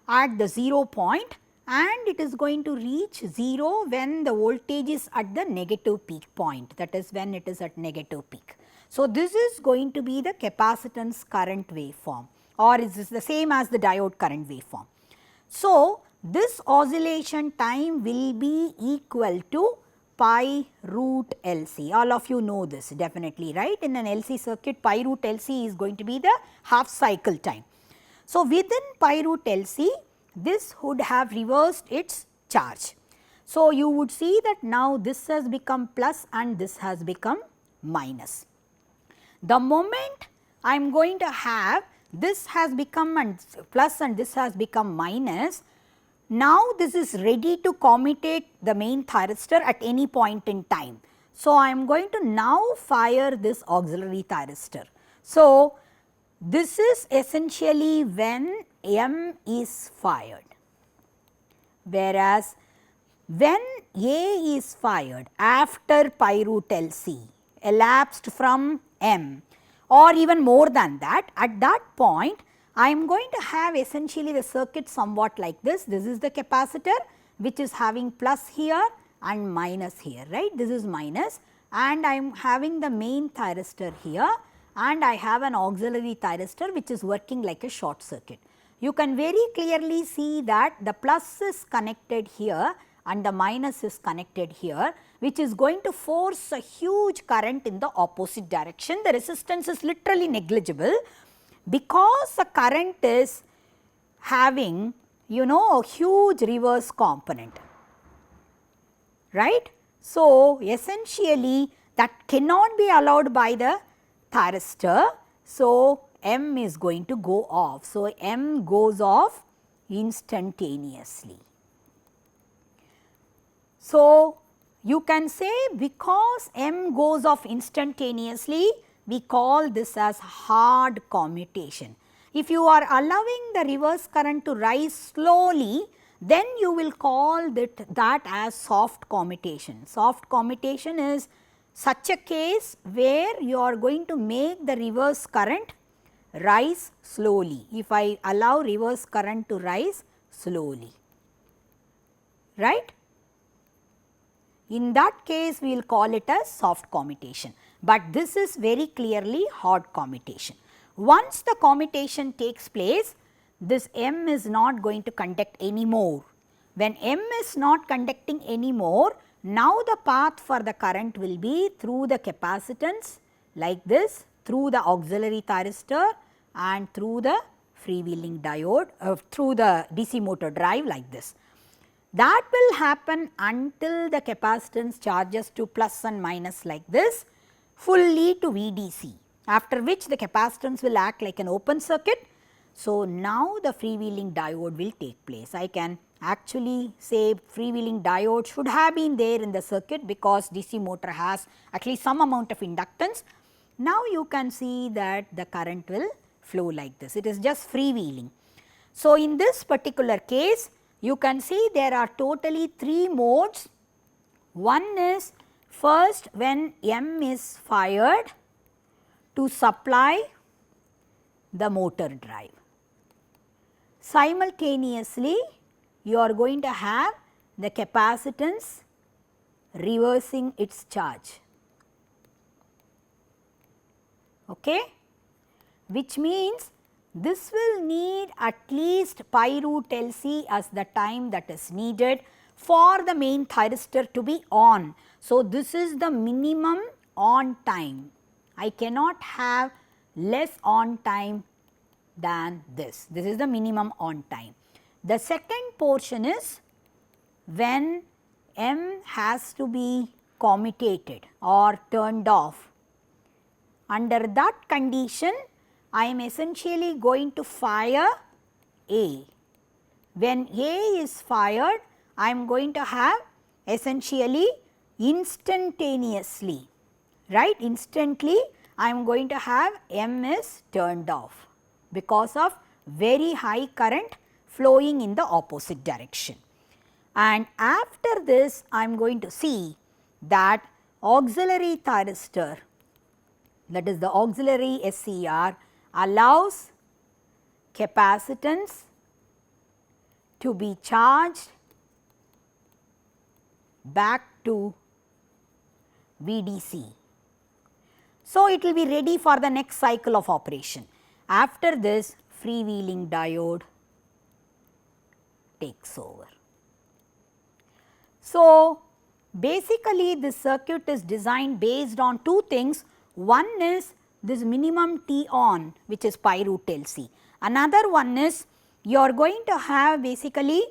at the 0 point, and it is going to reach 0 when the voltage is at the negative peak point, that is when it is at negative peak. So this is going to be the capacitance current waveform, or is this the same as the diode current waveform. So this oscillation time will be equal to pi root LC. All of you know this definitely, right? In an LC circuit, pi root LC is going to be the half cycle time. So within pi root LC, this would have reversed its charge. So you would see that now this has become plus and this has become minus. The moment I am going to have this has become plus and this has become minus, now this is ready to commutate the main thyristor at any point in time. So I am going to now fire this auxiliary thyristor. So this is essentially when M is fired, whereas when A is fired after pi root LC elapsed from M, or even more than that, at that point I am going to have essentially the circuit somewhat like this. This is the capacitor which is having plus here and minus here, right. This is minus, and I am having the main thyristor here, and I have an auxiliary thyristor which is working like a short circuit. You can very clearly see that the plus is connected here and the minus is connected here, which is going to force a huge current in the opposite direction. The resistance is literally negligible because the current is having, a huge reverse component. right. So, essentially that cannot be allowed by the thyristor. So, M is going to go off. So, M goes off instantaneously. So, you can say because M goes off instantaneously, we call this as hard commutation. If you are allowing the reverse current to rise slowly, then you will call that as soft commutation. Soft commutation is such a case where you are going to make the reverse current rise slowly. If I allow reverse current to rise slowly, right. In that case, we will call it as soft commutation, but this is very clearly hard commutation. Once the commutation takes place, this M is not going to conduct anymore. When M is not conducting anymore, now the path for the current will be through the capacitance like this, through the auxiliary thyristor and through the freewheeling diode, through the DC motor drive like this. That will happen until the capacitance charges to plus and minus like this fully to VDC, after which the capacitance will act like an open circuit. So, now the freewheeling diode will take place. I can actually say freewheeling diode should have been there in the circuit because DC motor has at least some amount of inductance. Now, you can see that the current will flow like this, it is just freewheeling. So, in this particular case, you can see there are totally 3 modes. One is first when M is fired to supply the motor drive. Simultaneously, you are going to have the capacitance reversing its charge, okay, which means this will need at least pi root LC as the time that is needed for the main thyristor to be on. So, this is the minimum on time. I cannot have less on time than this. This is the minimum on time. The second portion is when M has to be commutated or turned off. Under that condition, I am essentially going to fire A. When A is fired, I am going to have essentially instantaneously, right, instantly I am going to have M is turned off because of very high current flowing in the opposite direction. And after this, I am going to see that auxiliary thyristor, that is the auxiliary SCR, allows capacitance to be charged back to VDC. So, it will be ready for the next cycle of operation. After this, freewheeling diode takes over. So, basically this circuit is designed based on 2 things. One is this minimum T on, which is pi root LC. Another one is you are going to have basically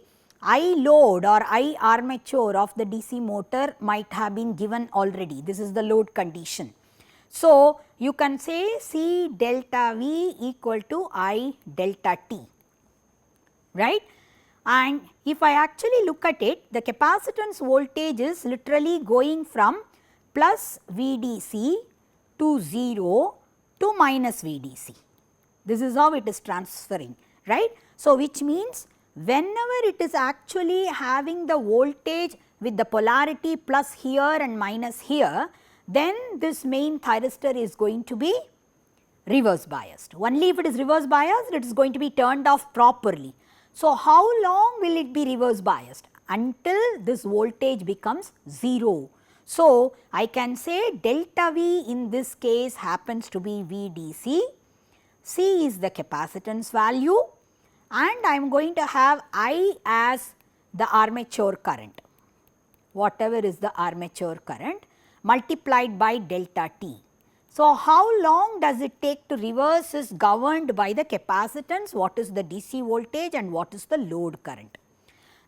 I load or I armature of the DC motor might have been given already. This is the load condition. So, you can say C delta V equal to I delta T, right. And if I actually look at it, the capacitance voltage is literally going from plus VDC to 0 to minus VDC. This is how it is transferring, right. So, which means whenever it is actually having the voltage with the polarity plus here and minus here, then this main thyristor is going to be reverse biased. Only if it is reverse biased, it is going to be turned off properly. So, how long will it be reverse biased? Until this voltage becomes 0. So, I can say delta V in this case happens to be VDC, C is the capacitance value, and I am going to have I as the armature current, whatever is the armature current, multiplied by delta T. So, how long does it take to reverse is governed by the capacitance, what is the DC voltage and what is the load current.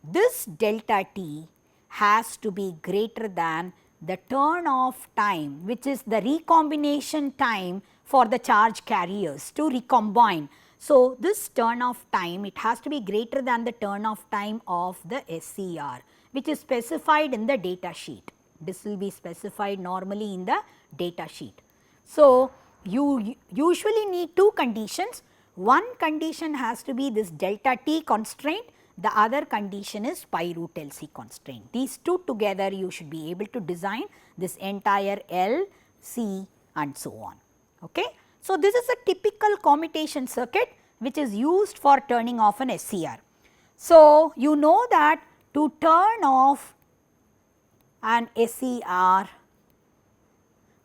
This delta T has to be greater than the turn off time, which is the recombination time for the charge carriers to recombine. So, this turn off time, it has to be greater than the turn off time of the SCR, which is specified in the data sheet. This will be specified normally in the data sheet. So, you usually need two conditions. One condition has to be this delta t constraint, the other condition is pi root LC constraint. These two together you should be able to design this entire L, C and so on. Okay. So, this is a typical commutation circuit which is used for turning off an SCR. So, you know that to turn off an SCR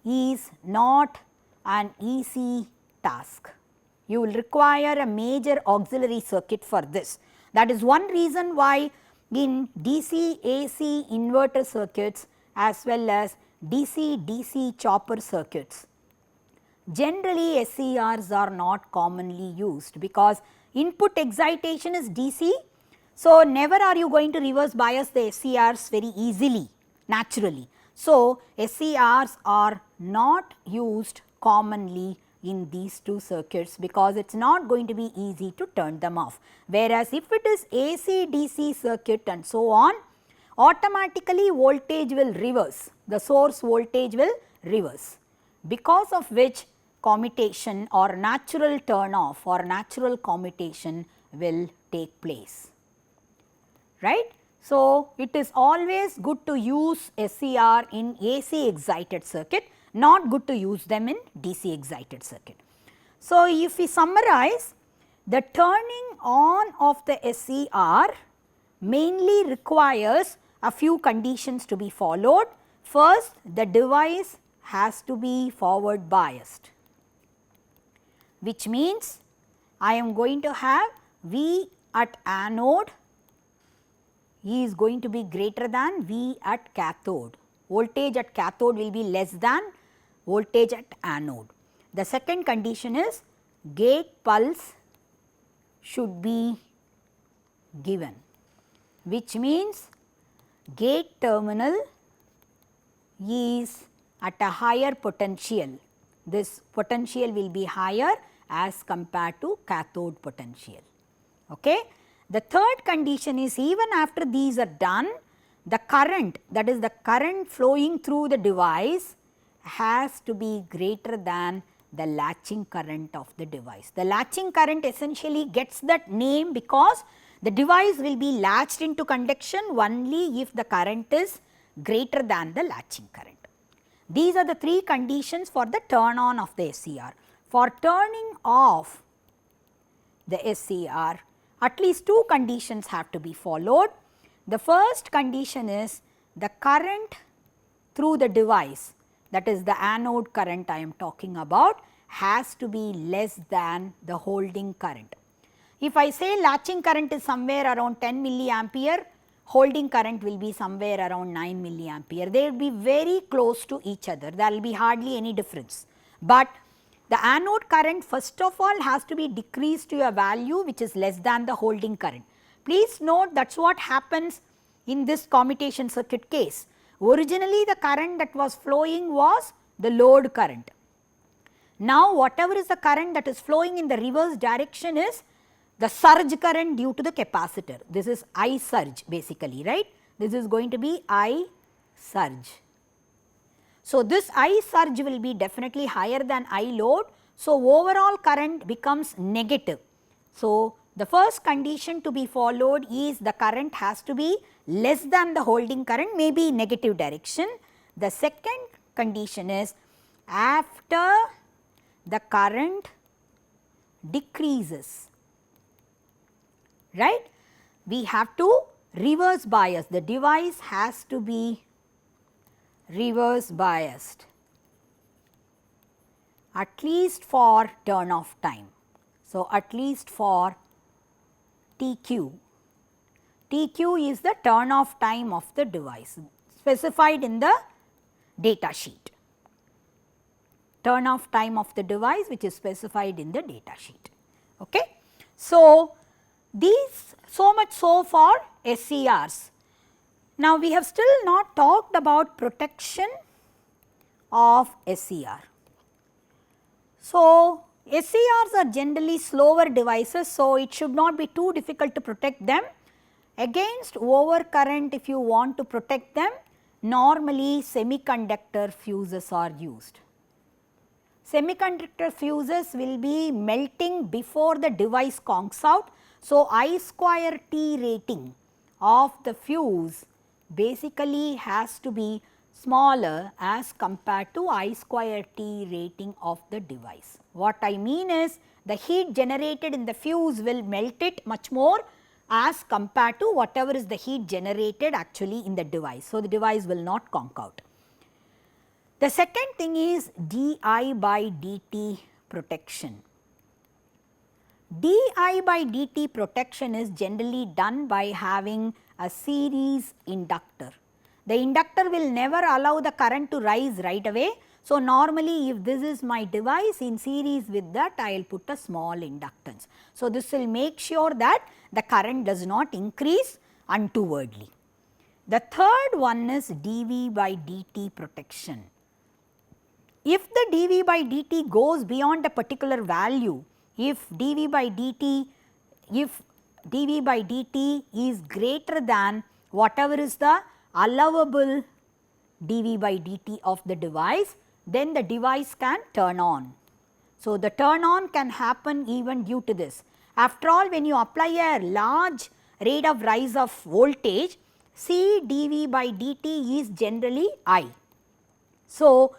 is not an easy task. You will require a major auxiliary circuit for this. That is one reason why in DC AC inverter circuits as well as DC DC chopper circuits, generally SCRs are not commonly used because input excitation is DC. So, never are you going to reverse bias the SCRs very easily, naturally. So, SCRs are not used commonly in these two circuits because it is not going to be easy to turn them off. Whereas, if it is AC DC circuit and so on, automatically voltage will reverse, the source voltage will reverse, because of which commutation or natural turn off or natural commutation will take place, right. So, it is always good to use SCR in AC excited circuit, not good to use them in DC excited circuit. So, if we summarize, the turning on of the SCR mainly requires a few conditions to be followed. First, the device has to be forward biased, which means I am going to have V at anode is going to be greater than V at cathode. Voltage at cathode will be less than voltage at anode. The second condition is gate pulse should be given, which means gate terminal is at a higher potential. This potential will be higher as compared to cathode potential. Okay. The third condition is even after these are done, the current, that is the current flowing through the device has to be greater than the latching current of the device. The latching current essentially gets that name because the device will be latched into conduction only if the current is greater than the latching current. These are the three conditions for the turn on of the SCR. For turning off the SCR, at least two conditions have to be followed. The first condition is the current through the device, that is the anode current I am talking about, has to be less than the holding current. If I say latching current is somewhere around 10 milliampere, holding current will be somewhere around 9 milliampere. They will be very close to each other, there will be hardly any difference. But the anode current first of all has to be decreased to a value which is less than the holding current. Please note that is what happens in this commutation circuit case. Originally the current that was flowing was the load current. Now whatever is the current that is flowing in the reverse direction is the surge current due to the capacitor. This is I surge basically, right. This is going to be I surge. So, this I surge will be definitely higher than I load. So, overall current becomes negative. So, the first condition to be followed is the current has to be less than the holding current, maybe negative direction. The second condition is after the current decreases, right, we have to reverse bias. The device has to be reverse biased at least for turn off time. So, at least for TQ. TQ is the turn off time of the device specified in the data sheet. Turn off time of the device which is specified in the data sheet. Okay. So, these so much so for SCRs. Now, we have still not talked about protection of SCR. So, SCRs are generally slower devices, so it should not be too difficult to protect them. Against overcurrent, if you want to protect them, normally semiconductor fuses are used. Semiconductor fuses will be melting before the device conks out. So, I square T rating of the fuse basically has to be smaller as compared to I square T rating of the device. What I mean is the heat generated in the fuse will melt it much more as compared to whatever is the heat generated actually in the device. So, the device will not conk out. The second thing is di by dt protection. Di by dt protection is generally done by having a series inductor. The inductor will never allow the current to rise right away. So, normally if this is my device, in series with that I will put a small inductance. So, this will make sure that the current does not increase untowardly. The third one is dV by dt protection. If the dV by dt goes beyond a particular value, if dV by dt is greater than whatever is the allowable dV by dt of the device, then the device can turn on. So, the turn on can happen even due to this. After all, when you apply a large rate of rise of voltage, C dV by dt is generally I. So,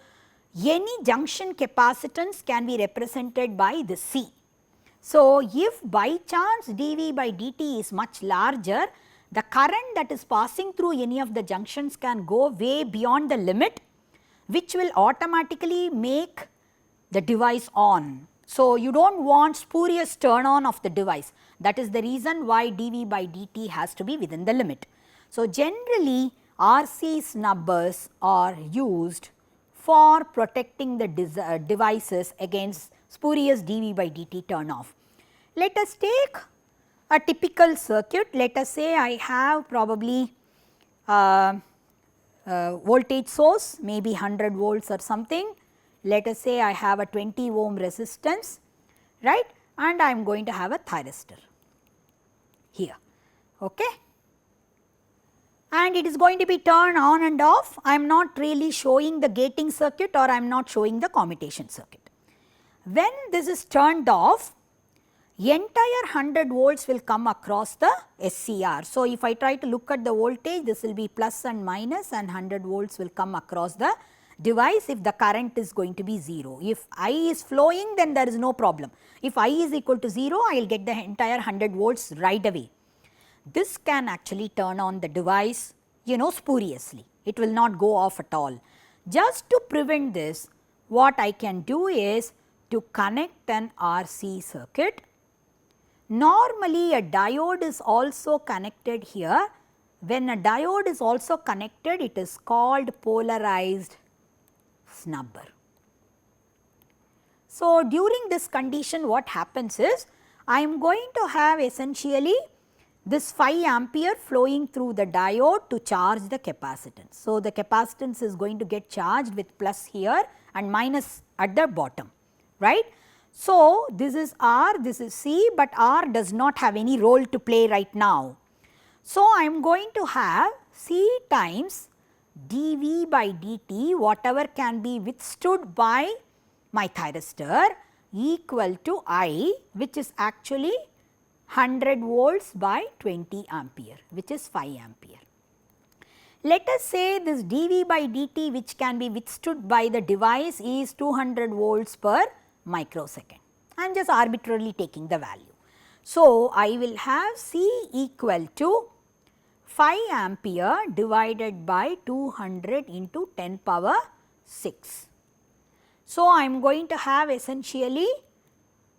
any junction capacitance can be represented by the C. So, if by chance dV by dt is much larger, the current that is passing through any of the junctions can go way beyond the limit, which will automatically make the device on. So, you do not want spurious turn on of the device. That is the reason why dV by dt has to be within the limit. So, generally RC snubbers are used for protecting the devices against spurious dV by dt turn off. Let us take a typical circuit. Let us say I have probably voltage source, maybe 100 volts or something. Let us say I have a 20 ohm resistance, right, and I am going to have a thyristor here, okay. And it is going to be turned on and off. I am not really showing the gating circuit or I am not showing the commutation circuit. When this is turned off, entire 100 volts will come across the SCR. So, if I try to look at the voltage, this will be plus and minus, and 100 volts will come across the device if the current is going to be 0. If I is flowing, then there is no problem. If I is equal to 0, I will get the entire 100 volts right away. This can actually turn on the device, spuriously. It will not go off at all. Just to prevent this, what I can do is to connect an RC circuit. Normally a diode is also connected here. When a diode is also connected, it is called polarized snubber. So, during this condition what happens is, I am going to have essentially this 5 ampere flowing through the diode to charge the capacitance. So, the capacitance is going to get charged with plus here and minus at the bottom, right. So, this is R, this is C, but R does not have any role to play right now. So, I am going to have C times dV by dt, whatever can be withstood by my thyristor, equal to I, which is actually 100 volts by 20 ampere, which is 5 ampere. Let us say this dV by dt, which can be withstood by the device, is 200 volts per microsecond. I am just arbitrarily taking the value. So, I will have C equal to 5 ampere divided by 200 into 10 power 6. So, I am going to have essentially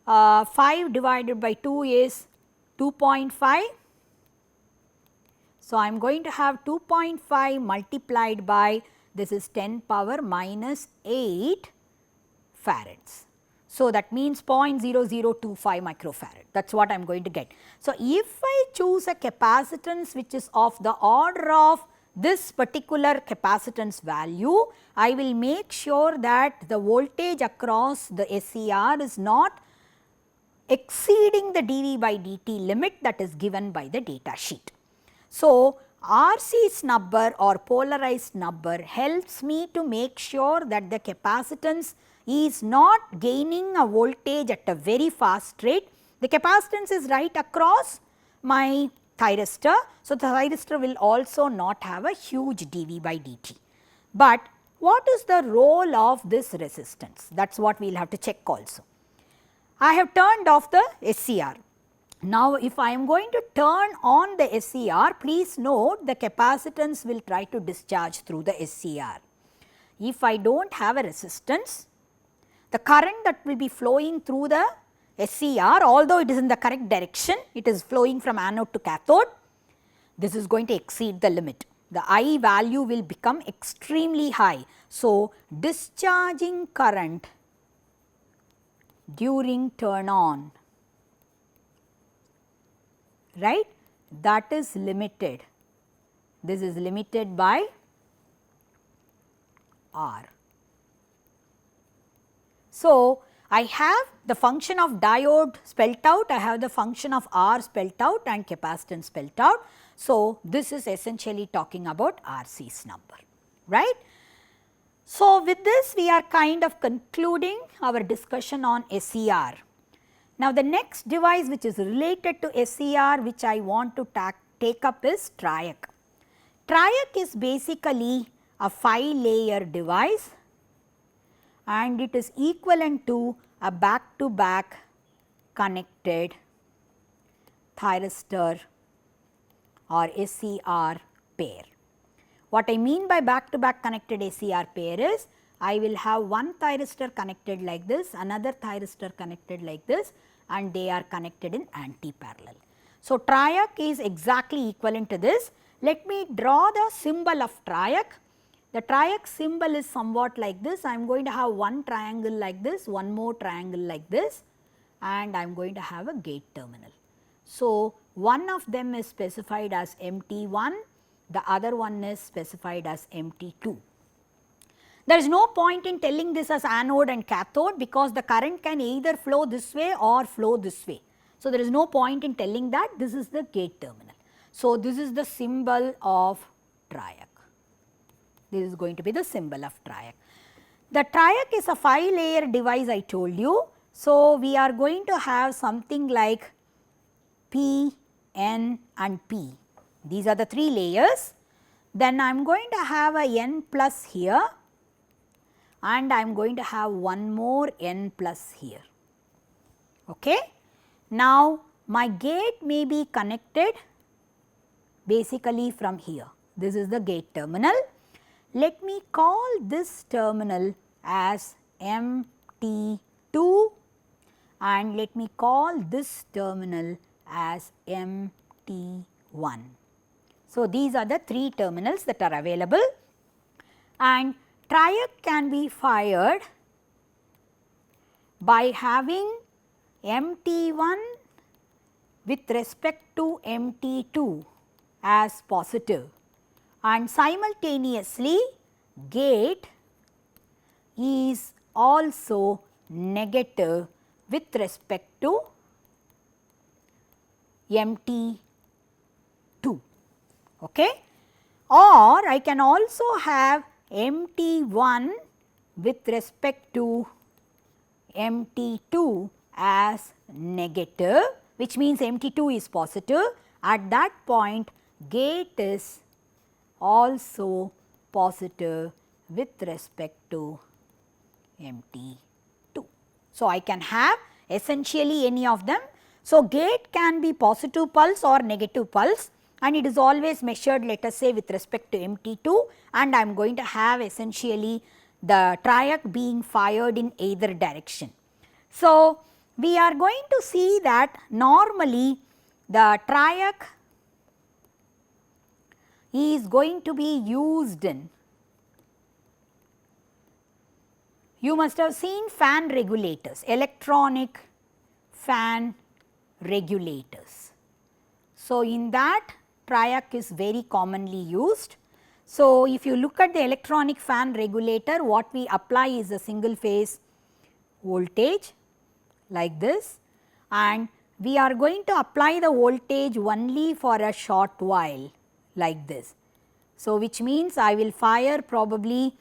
5 divided by 2 is 2.5. So, I am going to have 2.5 multiplied by this is 10 power minus 8 farads. So, that means 0.0025 microfarad, that is what I am going to get. So, if I choose a capacitance which is of the order of this particular capacitance value, I will make sure that the voltage across the SCR is not exceeding the dV by dt limit that is given by the data sheet. So, RC snubber or polarized snubber helps me to make sure that the capacitance is not gaining a voltage at a very fast rate. The capacitance is right across my thyristor. So, the thyristor will also not have a huge dV by dt. But what is the role of this resistance? That is what we will have to check also. I have turned off the SCR. Now, if I am going to turn on the SCR, please note the capacitance will try to discharge through the SCR. If I do not have a resistance, the current that will be flowing through the SCR, although it is in the correct direction, it is flowing from anode to cathode, this is going to exceed the limit. The I value will become extremely high. So, discharging current during turn on, right, that is limited. This is limited by R. So, I have the function of diode spelt out, I have the function of R spelt out and capacitance spelt out. So, this is essentially talking about RC snubber, right. So, with this we are kind of concluding our discussion on SCR. Now, the next device which is related to SCR which I want to take up is TRIAC. TRIAC is basically a 5-layer device and it is equivalent to a back-to-back connected thyristor or SCR pair. What I mean by back-to-back connected SCR pair is, I will have one thyristor connected like this, another thyristor connected like this and they are connected in anti-parallel. So, TRIAC is exactly equivalent to this. Let me draw the symbol of TRIAC. The TRIAC symbol is somewhat like this. I am going to have one triangle like this, one more triangle like this and I am going to have a gate terminal. So, one of them is specified as MT1, the other one is specified as MT2. There is no point in telling this as anode and cathode because the current can either flow this way or flow this way. So, there is no point in telling that this is the gate terminal. So, this is the symbol of TRIAC. This is going to be the symbol of TRIAC. The TRIAC is a 5-layer device I told you. So, we are going to have something like P, N and P. These are the 3 layers. Then I am going to have a N plus here and I am going to have one more N plus here. Okay. Now, my gate may be connected basically from here. This is the gate terminal. Let me call this terminal as MT2 and let me call this terminal as MT1. So, these are the 3 terminals that are available and TRIAC can be fired by having MT1 with respect to MT2 as positive and simultaneously gate is also negative with respect to MT2. Okay? Or I can also have MT1 with respect to MT2 as negative, which means MT2 is positive. At that point, gate is also positive with respect to MT2. So, I can have essentially any of them. So, gate can be positive pulse or negative pulse and it is always measured, let us say, with respect to MT2 and I am going to have essentially the TRIAC being fired in either direction. So, we are going to see that normally the TRIAC is going to be used in, you must have seen fan regulators, electronic fan regulators. So, in that TRIAC is very commonly used So, if you look at the electronic fan regulator, what we apply is a single phase voltage like this, and we are going to apply the voltage only for a short while like this. So, which means I will fire probably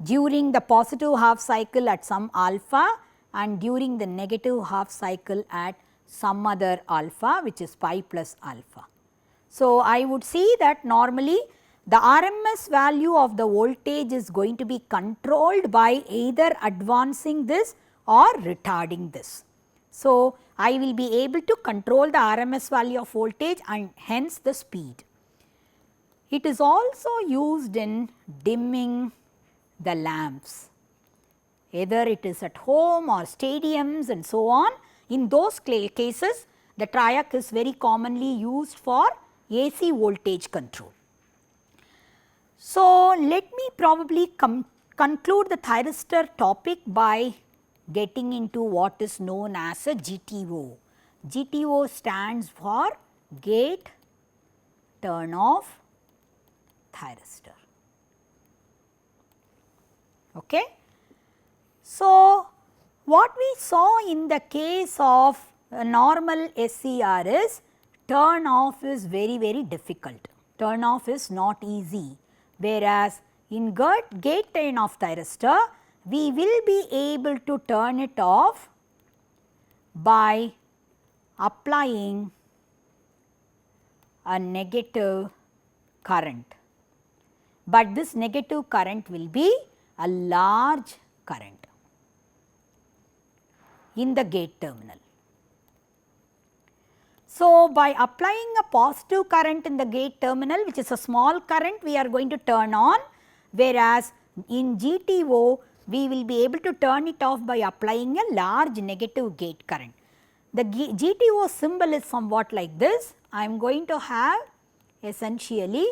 during the positive half cycle at some alpha and during the negative half cycle at some other alpha, which is pi plus alpha. So, I would see that normally the RMS value of the voltage is going to be controlled by either advancing this or retarding this. So, I will be able to control the RMS value of voltage and hence the speed. It is also used in dimming the lamps, either it is at home or stadiums and so on. In those cases, the triac is very commonly used for AC voltage control. So, let me probably conclude the thyristor topic by getting into what is known as a GTO. GTO stands for gate turn off thyristor. Okay. So, what we saw in the case of a normal SCR is turn off is very difficult, turn off is not easy, whereas in gate turn off thyristor we will be able to turn it off by applying a negative current, but this negative current will be a large current in the gate terminal. So, by applying a positive current in the gate terminal, which is a small current, we are going to turn on, whereas in GTO we will be able to turn it off by applying a large negative gate current. The GTO symbol is somewhat like this. I am going to have essentially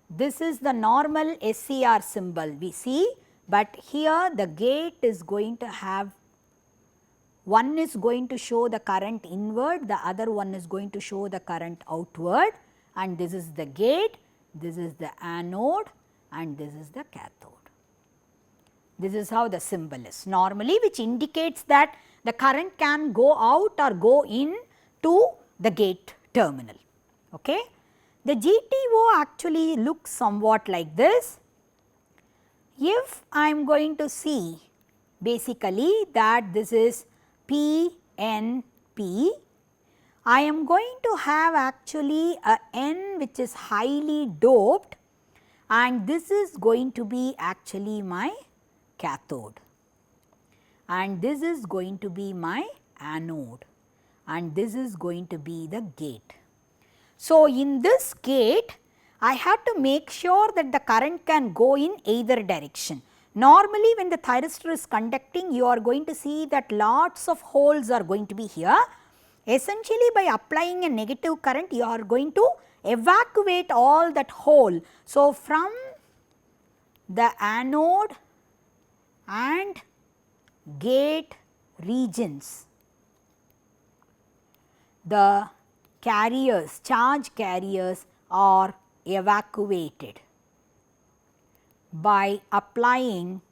this is the normal SCR symbol we see, but here the gate is going to have, one is going to show the current inward, the other one is going to show the current outward, and this is the gate, this is the anode and this is the cathode. This is how the symbol is normally, which indicates that the current can go out or go in to the gate terminal. Okay. The GTO actually looks somewhat like this. If I am going to see basically that this is PNP, I am going to have actually a N which is highly doped, and this is going to be actually my cathode, and this is going to be my anode, and this is going to be the gate. So, in this gate I have to make sure that the current can go in either direction. Normally when the thyristor is conducting, you are going to see that lots of holes are going to be here. Essentially by applying a negative current, you are going to evacuate all that hole. So, from the anode and gate regions, the carriers, charge carriers are evacuated by applying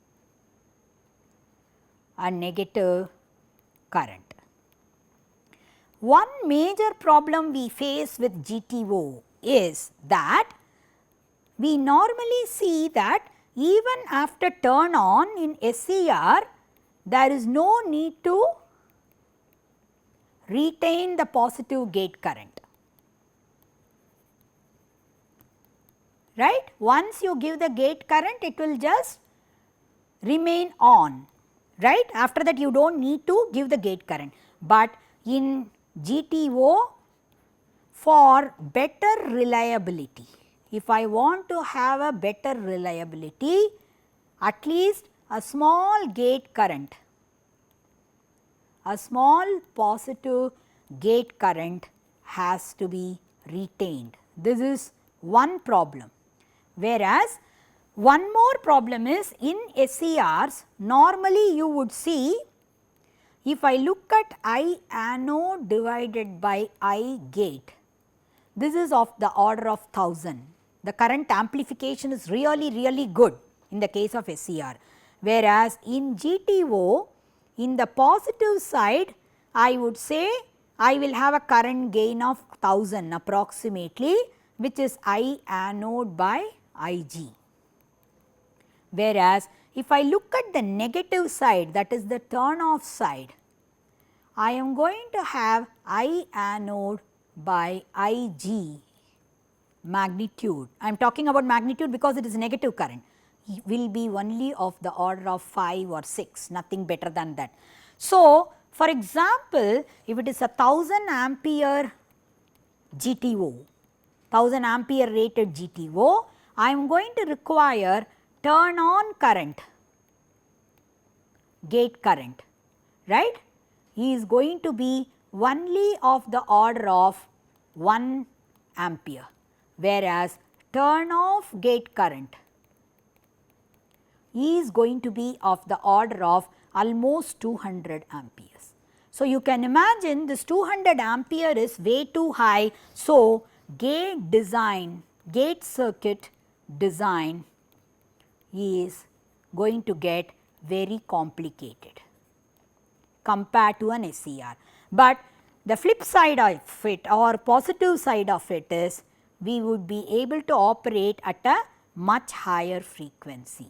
a negative current. One major problem we face with GTO is that we normally see that even after turn on in SCR, there is no need to retain the positive gate current, right. Once you give the gate current, it will just remain on, right. After that you do not need to give the gate current, but in GTO for better reliability, if I want to have a better reliability, at least a small gate current, a small positive gate current has to be retained. This is one problem. Whereas, one more problem is in SCRs, normally you would see, if I look at I anode divided by I gate, this is of the order of 1000. the current amplification is really good in the case of SCR. Whereas in GTO, in the positive side, I would say I will have a current gain of 1000 approximately, which is I anode by Ig. Whereas if I look at the negative side, that is the turn off side, I am going to have I anode by Ig magnitude. I am talking about magnitude because it is negative current, will be only of the order of 5 or 6, nothing better than that. So, for example, if it is a 1000 ampere GTO, 1000 ampere rated GTO, I am going to require turn on current, gate current, right, is going to be only of the order of 1 ampere, whereas turn off gate current is going to be of the order of almost 200 amperes. So, you can imagine this 200 ampere is way too high. So, gate design, gate circuit design is going to get very complicated compared to an SCR. But the flip side of it or positive side of it is we would be able to operate at a much higher frequency.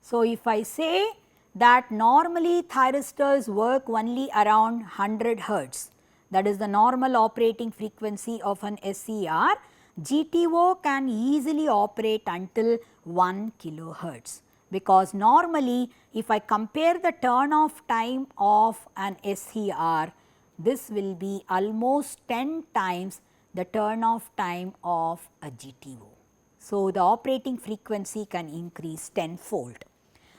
So, if I say that normally thyristors work only around 100 hertz, that is the normal operating frequency of an SCR, GTO can easily operate until 1 kilohertz, because normally if I compare the turn off time of an SCR, this will be almost 10 times the turn off time of a GTO. So, the operating frequency can increase tenfold.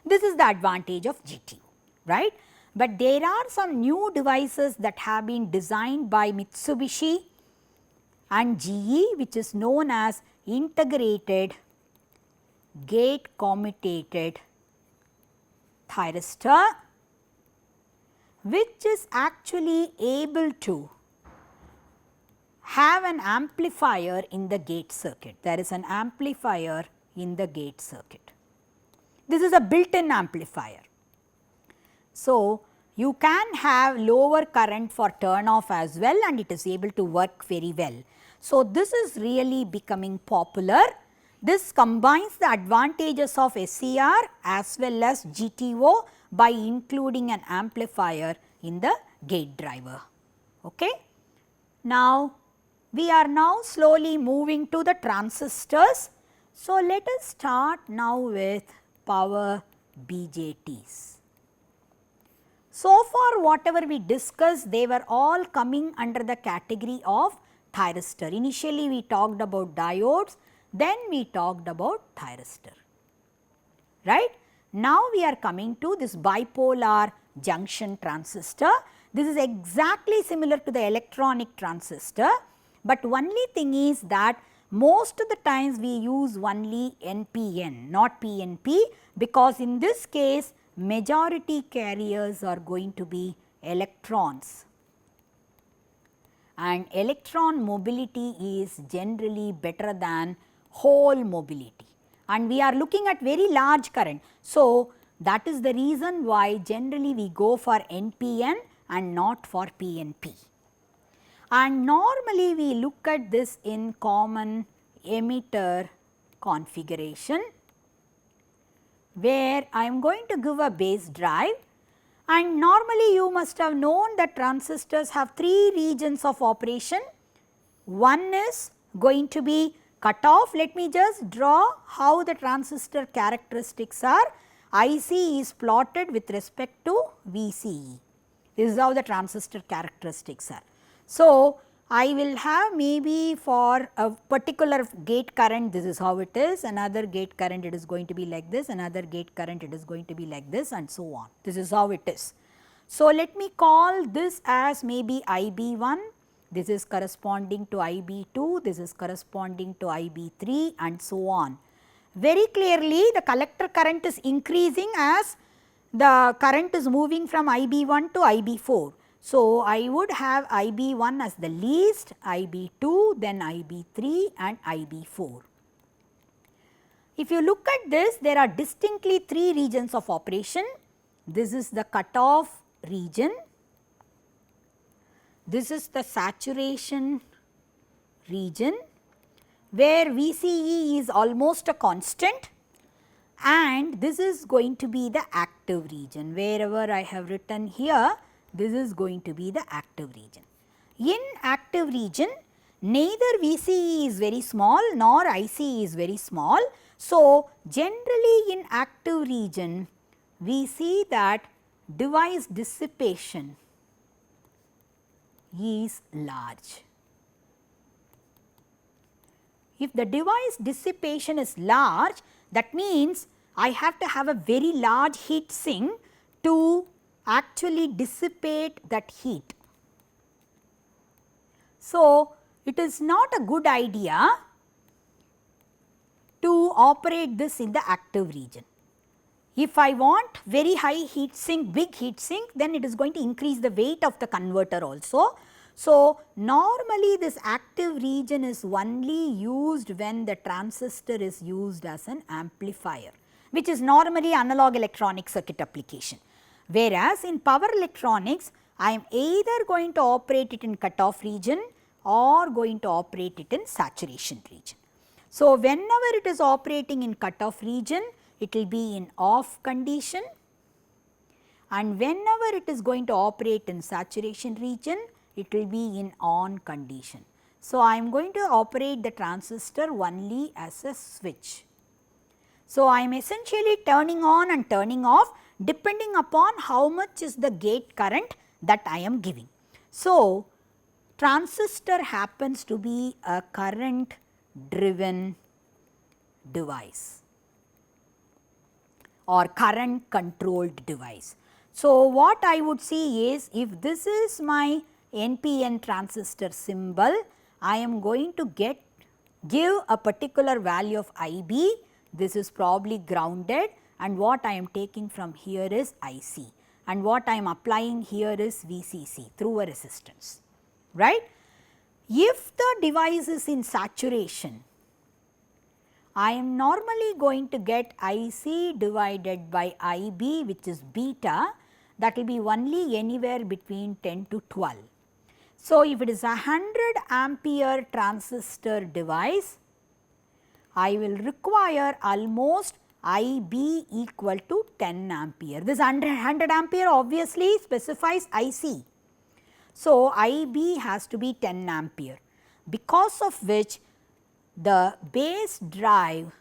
This is the advantage of GTO, right. But there are some new devices that have been designed by Mitsubishi and GE, which is known as integrated gate commutated thyristor, which is actually able to have an amplifier in the gate circuit. There is an amplifier in the gate circuit. This is a built-in amplifier. So, you can have lower current for turn off as well, and it is able to work very well. So, this is really becoming popular. This combines the advantages of SCR as well as GTO by including an amplifier in the gate driver. Okay. Now, we are now slowly moving to the transistors. So, let us start now with power BJTs. So far whatever we discussed, they were all coming under the category of thyristor. Initially we talked about diodes, then we talked about thyristor, right. Now we are coming to this bipolar junction transistor. This is exactly similar to the electronic transistor, but only thing is that most of the times we use only NPN, not PNP, because in this case majority carriers are going to be electrons, and electron mobility is generally better than hole mobility, and we are looking at very large current. So, that is the reason why generally we go for NPN and not for PNP. And normally we look at this in common emitter configuration, where I am going to give a base drive, and normally you must have known that transistors have 3 regions of operation. One is going to be cut off. Let me just draw how the transistor characteristics are. IC is plotted with respect to VCE. This is how the transistor characteristics are. So, I will have maybe for a particular gate current, this is how it is, another gate current it is going to be like this, another gate current it is going to be like this, and so on. This is how it is. So, let me call this as maybe IB1, this is corresponding to IB2, this is corresponding to IB3, and so on. Very clearly the collector current is increasing as the current is moving from IB1 to IB4. So, I would have IB1 as the least, IB2, then IB3 and IB4. If you look at this, there are distinctly 3 regions of operation. This is the cutoff region, this is the saturation region where VCE is almost a constant, and this is going to be the active region. Wherever I have written here, this is going to be the active region. In active region, neither VCE is very small nor ICE is very small. So, generally in active region, we see that device dissipation is large. If the device dissipation is large, that means I have to have a very large heat sink to actually dissipate that heat. So, it is not a good idea to operate this in the active region. If I want very high heat sink, big heat sink, then it is going to increase the weight of the converter also. So, normally this active region is only used when the transistor is used as an amplifier, which is normally analog electronic circuit application. Whereas, in power electronics, I am either going to operate it in cutoff region or going to operate it in saturation region. So, whenever it is operating in cutoff region, it will be in off condition, and whenever it is going to operate in saturation region, it will be in on condition. So, I am going to operate the transistor only as a switch. So, I am essentially turning on and turning off depending upon how much is the gate current that I am giving. So, transistor happens to be a current driven device or current controlled device. So, what I would see is, if this is my NPN transistor symbol, I am going to give a particular value of IB, this is probably grounded, and what I am taking from here is IC, and what I am applying here is VCC through a resistance, right. If the device is in saturation, I am normally going to get IC divided by IB, which is beta, that will be only anywhere between 10 to 12. So, if it is a 100 ampere transistor device, I will require almost IB equal to 10 ampere. This 100 ampere obviously specifies IC. So, IB has to be 10 ampere, because of which the base drive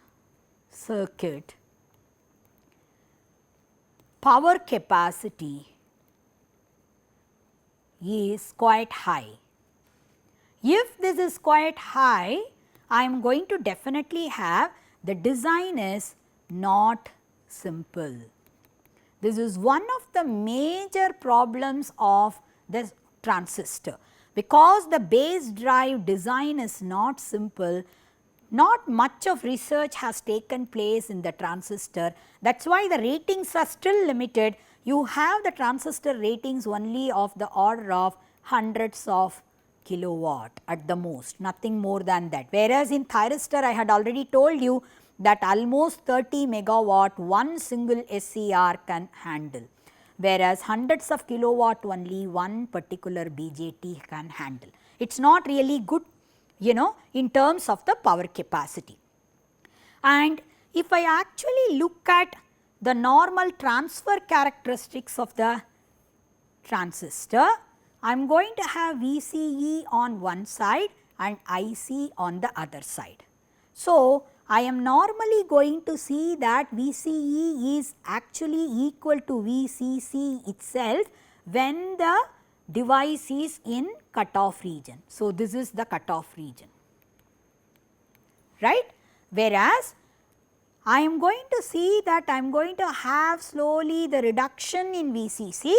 circuit power capacity is quite high. If this is quite high, I am going to definitely have the design is not simple. This is one of the major problems of this transistor. Because the base drive design is not simple, not much of research has taken place in the transistor. That is why the ratings are still limited. You have the transistor ratings only of the order of hundreds of kilowatt at the most, nothing more than that. Whereas in thyristor, I had already told you that almost 30 megawatt one single SCR can handle, whereas hundreds of kilowatt only one particular BJT can handle. It is not really good, in terms of the power capacity. And if I actually look at the normal transfer characteristics of the transistor, I am going to have VCE on one side and IC on the other side. So, I am normally going to see that VCE is actually equal to VCC itself when the device is in cutoff region. So, this is the cutoff region, right. Whereas, I am going to see that I am going to have slowly the reduction in VCC,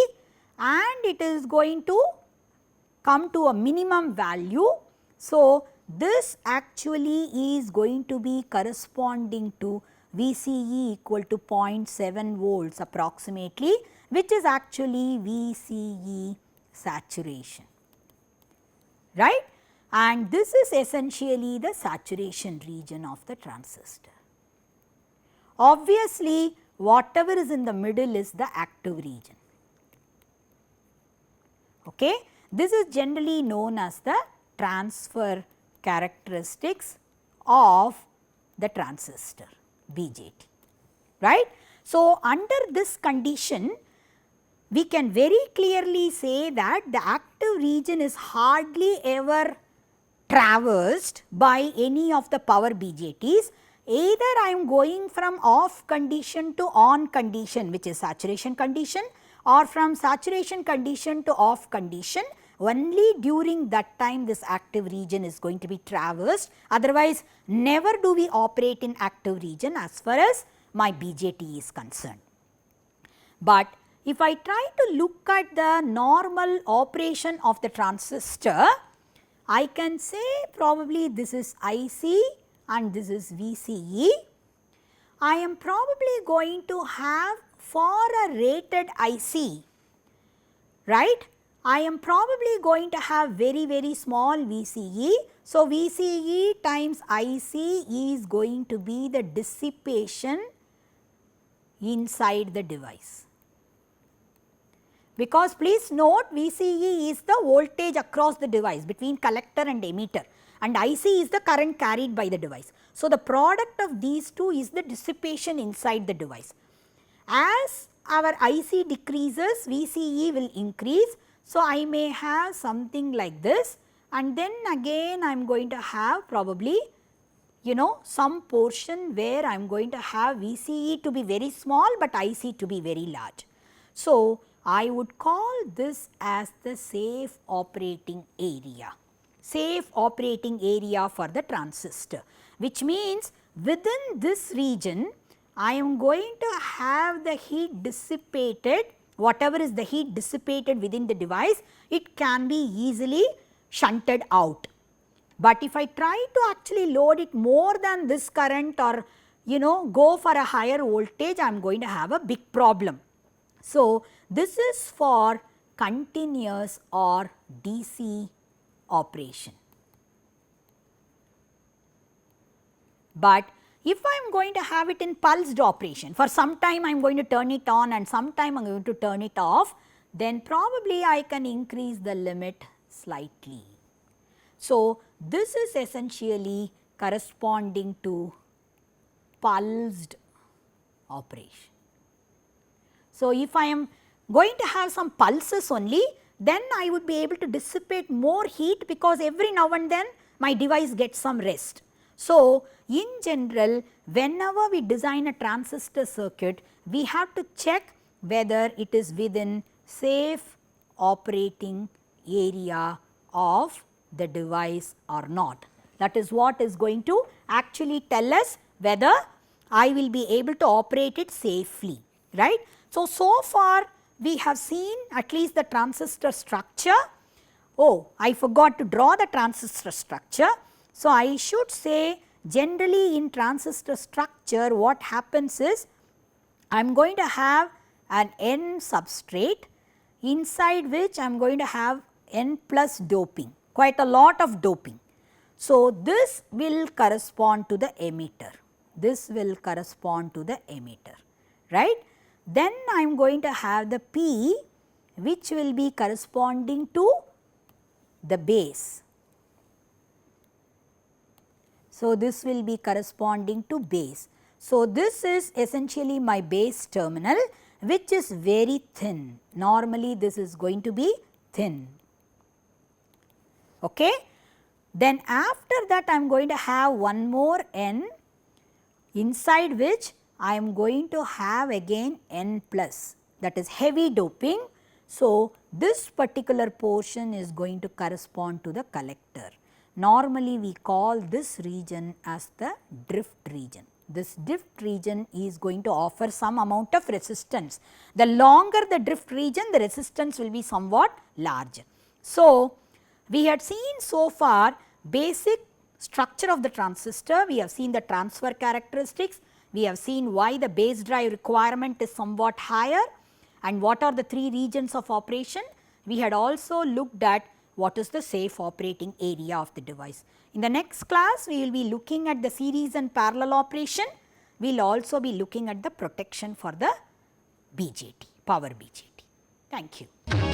and it is going to come to a minimum value. So, this actually is going to be corresponding to VCE equal to 0.7 volts approximately, which is actually VCE saturation, right? And this is essentially the saturation region of the transistor. Obviously, whatever is in the middle is the active region. Okay? This is generally known as the transfer characteristics of the transistor BJT, right. So, under this condition, we can very clearly say that the active region is hardly ever traversed by any of the power BJTs. Either I am going from off condition to on condition, which is saturation condition, or from saturation condition to off condition. Only during that time this active region is going to be traversed. Otherwise, never do we operate in active region as far as my BJT is concerned. But if I try to look at the normal operation of the transistor, I can say probably this is IC and this is VCE. I am probably going to have for a rated IC, right, I am probably going to have very small VCE. So, VCE times IC is going to be the dissipation inside the device. Because please note, VCE is the voltage across the device between collector and emitter, and IC is the current carried by the device. So, the product of these two is the dissipation inside the device. As our IC decreases, VCE will increase. So, I may have something like this, and then again I am going to have probably some portion where I am going to have VCE to be very small, but IC to be very large. So, I would call this as the safe operating area, safe operating area for the transistor, which means within this region I am going to have the heat dissipated, whatever is the heat dissipated within the device, it can be easily shunted out. But if I try to actually load it more than this current or go for a higher voltage, I am going to have a big problem. So, this is for continuous or DC operation. But if I am going to have it in pulsed operation, for some time I am going to turn it on and sometime I am going to turn it off, then probably I can increase the limit slightly. So, this is essentially corresponding to pulsed operation. So, if I am going to have some pulses only, then I would be able to dissipate more heat, because every now and then my device gets some rest. So, in general, whenever we design a transistor circuit, we have to check whether it is within safe operating area of the device or not. That is what is going to actually tell us whether I will be able to operate it safely, right. So far we have seen at least the transistor structure. Oh, I forgot to draw the transistor structure. So, I should say generally in transistor structure what happens is, I am going to have an N substrate inside which I am going to have N plus doping, quite a lot of doping. So, this will correspond to the emitter, this will correspond to the emitter, right. Then I am going to have the P which will be corresponding to the base. So, this will be corresponding to base. So, this is essentially my base terminal, which is very thin. Normally, this is going to be thin. Okay. Then after that I am going to have one more N, inside which I am going to have again N plus, that is heavy doping. So, this particular portion is going to correspond to the collector. Normally we call this region as the drift region. This drift region is going to offer some amount of resistance. The longer the drift region, the resistance will be somewhat larger. So, we had seen so far basic structure of the transistor, we have seen the transfer characteristics, we have seen why the base drive requirement is somewhat higher and what are the three regions of operation. We had also looked at what is the safe operating area of the device. In the next class, we will be looking at the series and parallel operation. We will also be looking at the protection for the BJT, power BJT. Thank you.